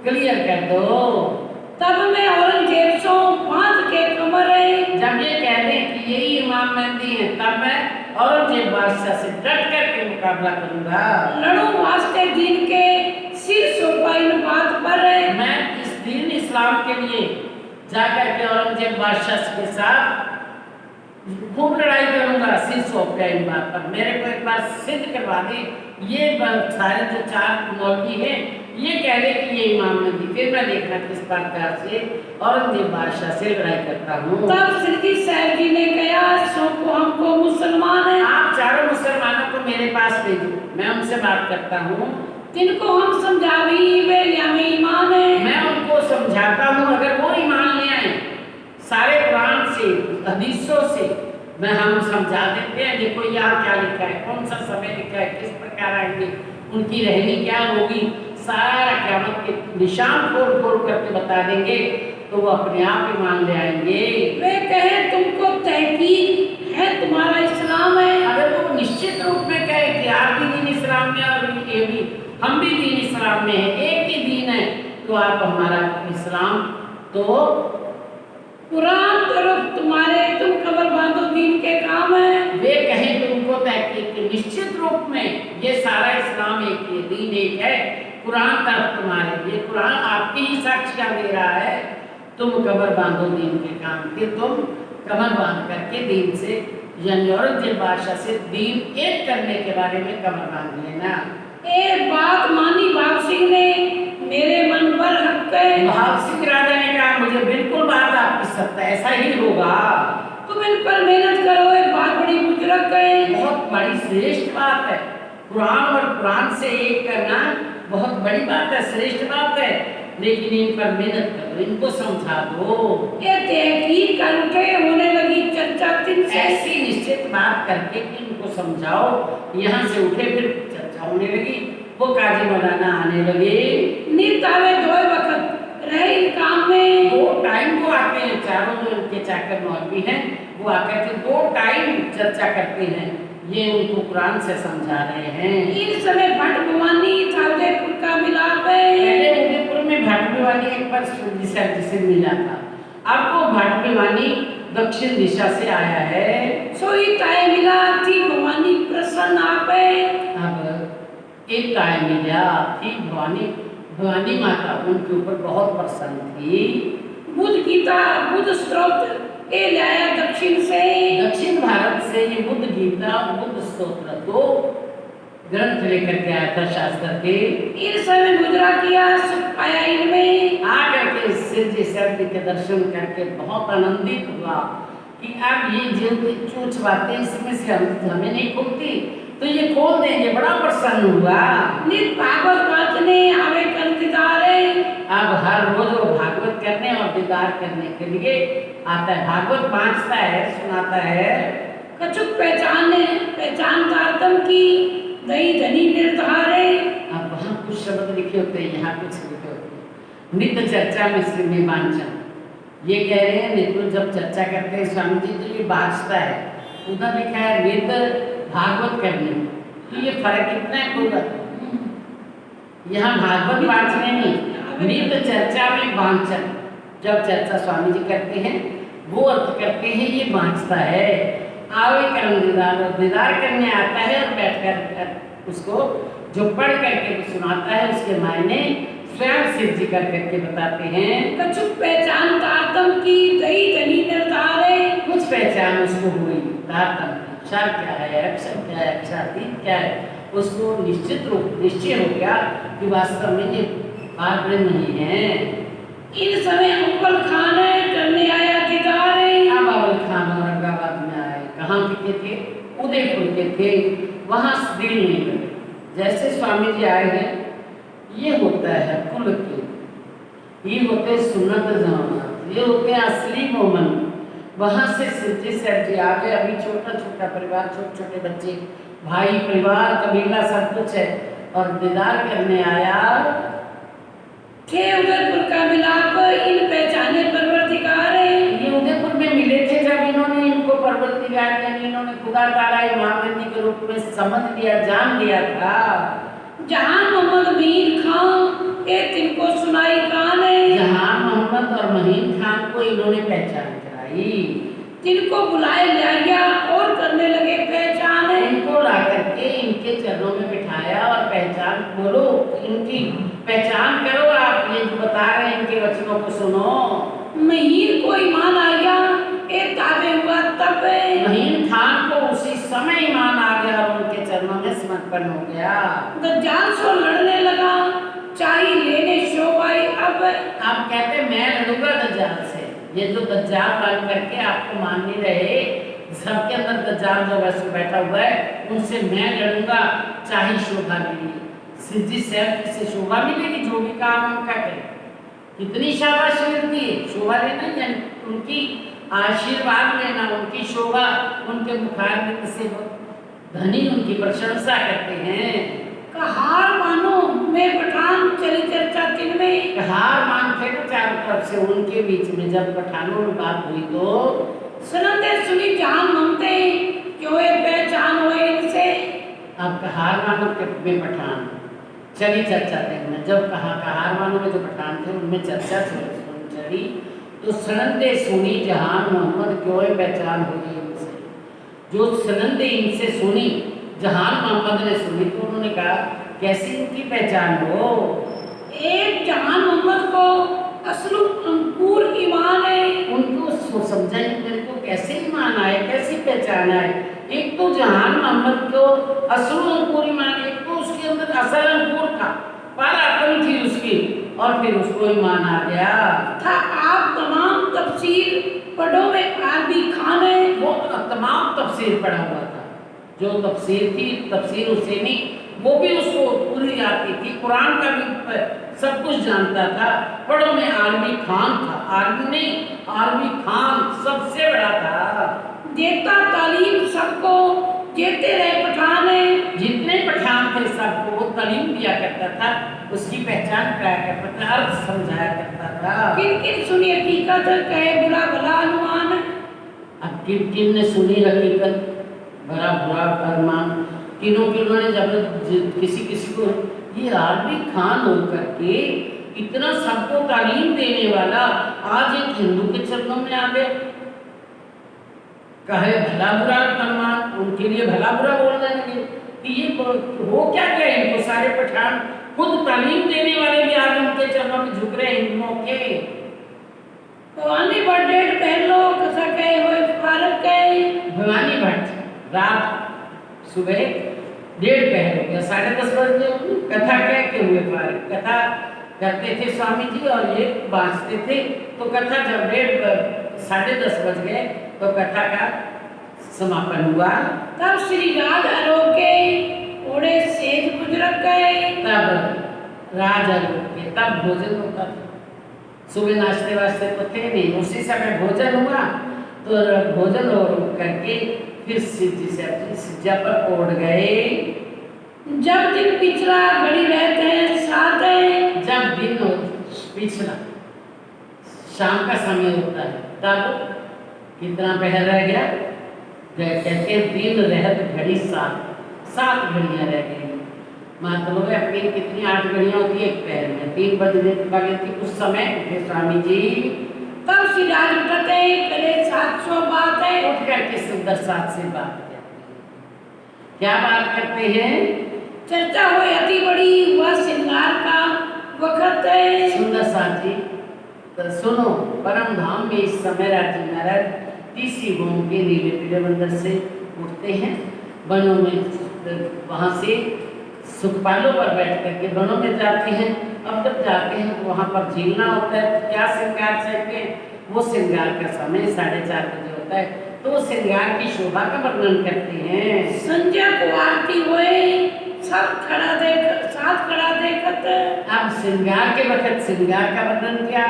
क्लियर कर दो। तब मैं औरंगजेब सो बांध के कमर है। जब ये कह दें कि यही इमाम महदी है, तब मैं औरंगजेब बादशाह से डट करके मुकाबला करूंगा। लड़ू वास्ते दीन के सिर सौंपा इन बात पर है। मैं इस दीन इस्लाम के लिए जाकर के औरंगजेब बादशाह के साथ खूब लड़ाई करूंगा, सिर सौंप गया इन बात पर। मेरे को एक बार सिद्ध करवा दे, ये सारे जो 4 मौलवी हैं ये कह रहे कि ये इमाम महदी, फिर मैं देखना किस प्रकार से औरंगजेब बादशाह से लड़ाई करता हूँ। तब सिद्दीक साहब जी ने कहा सौंपो हमको मुसलमान है। आप 4 मुसलमानों को मेरे पास भेजो, मैं उनसे बात करता हूँ। जिनको हम समझावी वे यामी ईमान है। मैं उनको समझाता हूँ, अगर वो ईमान ले आए सारे कुरान से हदीसों से मैं हम समझा देते हैं। देखो यहाँ क्या लिखा है, कौन सा समय लिखा है, किस प्रकार आएंगे, उनकी रहनी क्या होगी, सारा क़यामत के निशान खोल खोल करके बता देंगे, तो वो अपने आप ईमान ले आएंगे। वे कहे तुमको तहकीक है तुम्हारा इस्लाम है। अगर वो निश्चित रूप में कहे कि आप भी दीन इस्लाम में और ये भी हम भी दीन इस्लाम में है, एक ही दीन है, तो आप हमारा इस्लाम तो कुरान तरफ तुम्हारे, तुम कबर बांधो दीन के काम है। वे कहें तो उनको तहकीक निश्चित रूप में ये सारा इस्लाम एक ही दीन एक है, कुरान तरफ तुम्हारे, ये कुरान आपकी ही साक्षियाँ दे रहा है, तुम कबर बांधो दीन के काम के। तुम कमर बांध करके दीन से यानी औरंगजेब बादशाह से दीन एक करने के बारे में कमर बांध लेना। एक बात मानी भाग सिंह ने, मेरे मन पर हक है। भाग सिंह राजा ने कहा मुझे बिल्कुल बात आपकी सत्य, ऐसा ही होगा। तुम इन पर मेहनत करो, एक बात बड़ी बुजुर्ग है। बहुत बड़ी श्रेष्ठ बात है, कुरान और कुरान से एक करना बहुत बड़ी बात है, श्रेष्ठ बात है, लेकिन इन पर मेहनत करो, इनको समझा दो। ये तहकीक कर उठे, होने लगी चर्चा तीन से। ऐसी निश्चित बात करके कि इनको समझाओ, यहाँ से उठे फिर चर्चा होने लगी। वो काजी मौलाना आने लगे, नित आवे 2 वक्त रहे काम में। 2 टाइम को आते हैं, चारों जो उनके चाकर मौलवी हैं वो आकर के 2 टाइम चर्चा करते हैं, ये उनको कुरान से समझा रहे हैं। इन समय भट्ट भवानी था उदयपुर का मिलाप है। पहले उदयपुर में भट्ट भिवानी एक बार जिसे मिला था, अब वो भट्ट भिवानी दक्षिण दिशा से आया है। सोई ताय मिला थी भवानी प्रसन्न आपे। अब एक ताय मिला थी भवानी, भवानी माता उनके ऊपर बहुत प्रसन्न थी। बुद्ध गीता बुद्ध स्त्रोत्र ये लाया दक्षिण से। दक्षिण भारत से ये बुद्ध गीता बुद्ध स्तोत्र 2 ग्रंथ लेकर के आया था शास्त्र के। इन समय मुद्रा किया सुख पाया इनमें। आकर के सिद्धि शब्द के दर्शन करके बहुत आनंदित हुआ कि अब ये जो चूच बातें इसमें से हमें नहीं खुलती, तो ये खोल देंगे, बड़ा प्रसन्न हुआ। नित भागवत वाचने आवे कर दीदारे। अब हर रोज वो भागवत करने और दीदार करने के लिए आता है, भागवत बांटता है, सुनाता है। कछुक पहचानता आत्म की दही धनी निर्धारे। अब वहाँ कुछ शब्द लिखे होते हैं, यहाँ कुछ लिखे होते हैं। नित्य चर्चा में श्री निमांचन ये कह रहे हैं, नित्य जब चर्चा करते हैं स्वामी जी तो ये बाजता है, उधर लिखा है नित्य भागवत करने, तो ये फर्क कितना है पूरा। यहाँ भागवत बांटने नहीं, नित्य चर्चा में वांचन, जब चर्चा स्वामी जी करते हैं वो अर्थ करते हैं ये बांचता है। आवे कर्म दीदार, और दीदार करने आता है और बैठकर उसको जो पढ़ करके सुनाता है उसके मायने स्वयं सिद्ध जी कर करके बताते हैं। कछुक पहचानता आत्म की दही धनी निर्धारे। कुछ पहचान उसको हुई, तारतम अक्षर क्या है, अक्षर क्या है, अक्षरातीत क्या है, उसको निश्चित रूप निश्चय हो गया कि वास्तव में ये बात नहीं है। इन समय अव्वल खान करने आया दीदारे। अब अव्वल खान औरंगाबाद में आए, कहाँ के थे? उदयपुर के थे। वहाँ दिल नहीं लगे, जैसे स्वामी जी आए हैं ये होता है कुल के, ये होते हैं सुन्नत जमाना, ये होते हैं असली मोमन। वहाँ से सिद्धि सेठ जी आ गए, अभी छोटा छोटा परिवार, छोटे छोटे बच्चे, भाई, परिवार, कबीला सब कुछ है, और दीदार करने आया। थे उदयपुर का मिलाप इन पहचाने परवरदिगार है। ये उदयपुर में मिले थे जब इन्होंने इनको परवरदिगार यानी इन्होंने खुदा ताला इमाम मेहदी के रूप में समझ लिया, जान लिया था। जहां मोहम्मद मीर खान ये तिनको सुनाई कान है। जहां मोहम्मद और महीन खान को इन्होंने पहचान कराई, तिनको बुलाए लाया और करने लगे पहचान है। इनको ला करके इनके चरणों में बिठाया और पहचान बोलो, इनकी पहचान करो, आप ये जो बता रहे हैं इनके वचनों को सुनो। महीर को ईमान आया ये ताबे हुआ तब है। महीन खान को उसी समय ईमान आ गया और उनके चरणों में समर्पण हो गया। दज्जाल से लड़ने लगा चाही लेने शोभाई अब कहते मैं लड़ूंगा दज्जाल से। ये जो दज्जाल बन करके आपको मान नहीं रहे, सबके अंदर दज्जाल जो वैसे बैठा हुआ है, उनसे मैं लड़ूंगा, चाहे शोभा मिली। सिद्धि सेठ से शोभा मिलेगी, जो भी काम उनका करे। कितनी शाबाशी मिलती है, शोभा लेना यानी उनकी आशीर्वाद लेना, उनकी शोभा, उनके मुखारबिंद से धनी उनकी प्रशंसा करते हैं। हार मानो मैं पठान चली चर्चा किन में। हार मानते तो चारों तरफ से उनके बीच में जब पठानों में बात हुई तो सुनते सुनी जान मनते क्यों ये पहचान हुए इनसे। अब हार मानो के में पठान चली चर्चा देखना, जब कहा हार मानो में जो पठान थे उनमें चर्चा चली तो सनंदे सुनी जहान मोहम्मद क्यों पहचान हुई इनसे। जो सनंदे इनसे सुनी, जहान मोहम्मद ने सुनी, तो उन्होंने कहा कैसी इनकी पहचान हो। एक जहान मोहम्मद को असलु अंकुर ईमान है। उनको समझा मेरे को कैसे ईमान आए, कैसी पहचान आए। एक तो जहान मोहम्मद को असलु अंकुर ईमान, एक तो उसके अंदर असल अंकुर था, पराक्रम थी उसकी, और फिर उसको ईमान आ गया था। आप तमाम तफसीर पढ़ो में आरबी खान है। वो तमाम तफसीर पढ़ा हुआ था, जो तफसीर थी, तफसीर हुसैनी, वो भी उसको पूरी आती थी, कुरान का भी सब कुछ जानता था। पढ़ो में आर्मी खान था, आर्मी नहीं, आर्मी खान सबसे बड़ा था। देता तालीम सबको, जेते रहे पठान है। जितने पठान थे सबको वो तालीम दिया करता था, उसकी पहचान कराया करता था, अर्थ समझाया करता था। किन किन सुनी हकीकत कहे बुरा भला अनुमान। अब किन किन ने सुनी हकीकत, बड़ा बुरा फरमान, तीनों ने जब किसी किसी को, ये आर्मी खान होकर के इतना सबको तालीम देने वाला आज एक हिंदू के चरणों में आ गया, कहे भला बुरा फरमान, उनके लिए भला बुरा बोलने लगे कि ये हो क्या गया। इनको सारे पठान खुद तालीम देने वाले भी आज उनके चरणों में झुक रहे हिंदुओं के। भवानी भट्ट डेढ़ पहलो कथा कहे हुए फारक कहे। भवानी भट्ट रात सुबह 1:30 पहर हो गया, 10:30 बजे कथा कह के हुए फारक। कथा करते थे स्वामी जी और ये बांचते थे, तो कथा जब 10:30 बज गए तो कथा का समापन हुआ। तब श्री राज आरोग्य ओढ़े सेज बुजुर्ग गए। तब राज आरोग्य, तब भोजन होता था। सुबह नाश्ते वास्ते तो थे नहीं, उसी समय भोजन हुआ, तो भोजन और करके फिर सिद्धि से सिज्जा पर ओढ़ गए। जब दिन पिछड़ा घड़ी रहते हैं साथ है। जब दिन पिछड़ा शाम का समय होता है, तब कितना पहर रह गया, कहते दिन रहत घड़ी 7 घड़ियां रह गई। मतलब अपनी कितनी 8 घड़ियां होती है एक पहर में, 3 बजने वाली थी उस समय। फिर स्वामी जी तब सिराज उठते करे 700 बात है। उठ करके सुंदर साथ से बात करते हैं। क्या बात करते हैं? चर्चा हो अति बड़ी, हुआ श्रृंगार का वक्त है। सुंदर साथ जी तो सुनो, परम धाम में इस समय राजी महाराज तीसरी भूमि के नीले पीले मंदिर से उठते हैं, वनों में वहाँ से सुखपालों पर बैठ करके वनों में जाते हैं। अब जब जाते हैं तो वहाँ पर झीलना होता है, तो क्या श्रृंगार चाहते हैं, वो श्रृंगार का समय 4:30 बजे होता है, तो वो श्रृंगार की शोभा का वर्णन करते हैं। संध्या को आरती हुए, सब खड़ा देख, साथ खड़ा देखत अब श्रृंगार के वक्त श्रृंगार का वर्णन किया,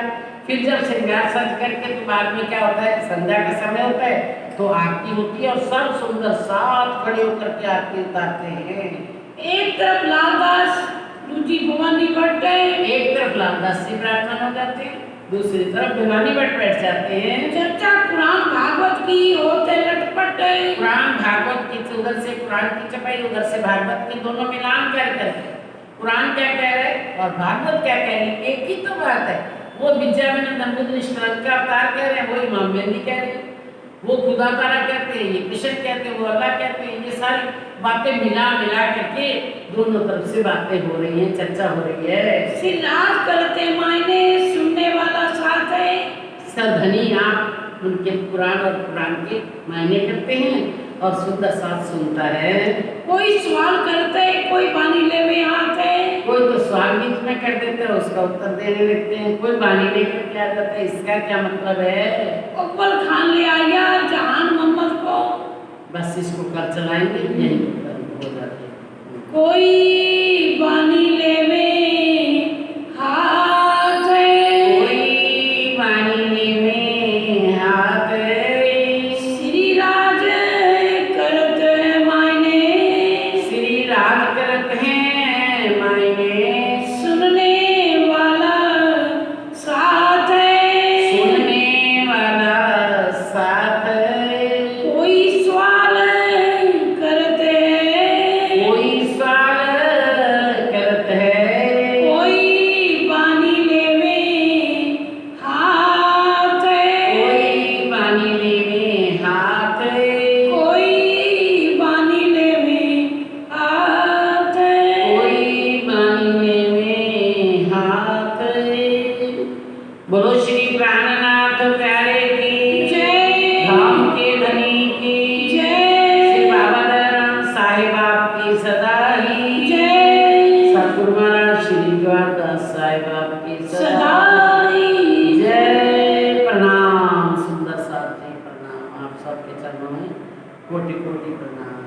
फिर जब श्रृंगार सज करके तो बाद में क्या होता है, संध्या का समय होता है तो आरती होती है और सब सुंदर साथ खड़े होकर के आरती उतारते हैं। एक तरफ लालदास दूसरी भवानी भट्ट है, एक तरफ लालदास जी प्रार्थना हो जाते हैं, दूसरी तरफ भिवानी भट्ट बैठ जाते हैं। चर्चा कुरान भागवत की होते लटपट है। कुरान भागवत की उधर से कुरान की चपाई, उधर से भागवत की, दोनों मिलान कर कुरान क्या कह रहे हैं और भागवत क्या कह रहे हैं, एक ही तो बात है। वो विद्याविनोद नंबूदिनी निष्कलंक का अवतार कह रहे हैं, वो इमाम मेहंदी कह रहे हैं, वो खुदा तारा कहते हैं, ये कृष्ण कहते हैं, वो अल्लाह कहते हैं। ये सारी बातें मिला करके दोनों तरफ से बातें हो रही हैं, चर्चा हो रही है। सिराज करते मायने सुनने वाला साथ है। सधनी आप उनके कुरान और कुरान के मायने करते हैं और सुंदर साथ सुनता है। कोई सवाल करते कोई बानी ले में हाथ है। कोई तो सवाल बीच में कर देते हैं, उसका उत्तर देने लगते हैं, कोई बानी लेकर के आ जाता है। इसका क्या मतलब है? अव्वल खान ले आया जहान मोहम्मद को, बस इसको कर चलाएंगे, यही हो जाते हैं। कोई बानी ले में हाथ है, कोई बानी ले में हाथ है। श्री राज करत है मायने, श्री राज करत हैं मायने। सुनने वाला साथ है, सुनने वाला साथ है। कोई सवाल करते हैं, कोई सवाल करत है। कोई बानी ले में हाथ है, कोई बानी ले में हाथ है। कोई बानी ले में हाथ है। कोई बानी ले में हाथ है। बोलो श्री प्राणनाथ प्यारे की जय, धाम के धनी की जय, श्री बाबा दयानंद साहिब आपकी सदा ही जय, सतगुरु महाराज श्री द्वारदास साहिब आपकी सदा सदा ही जय। प्रणाम सुंदर साथ जी, प्रणाम। आप सबके चरणों में कोटि कोटि प्रणाम।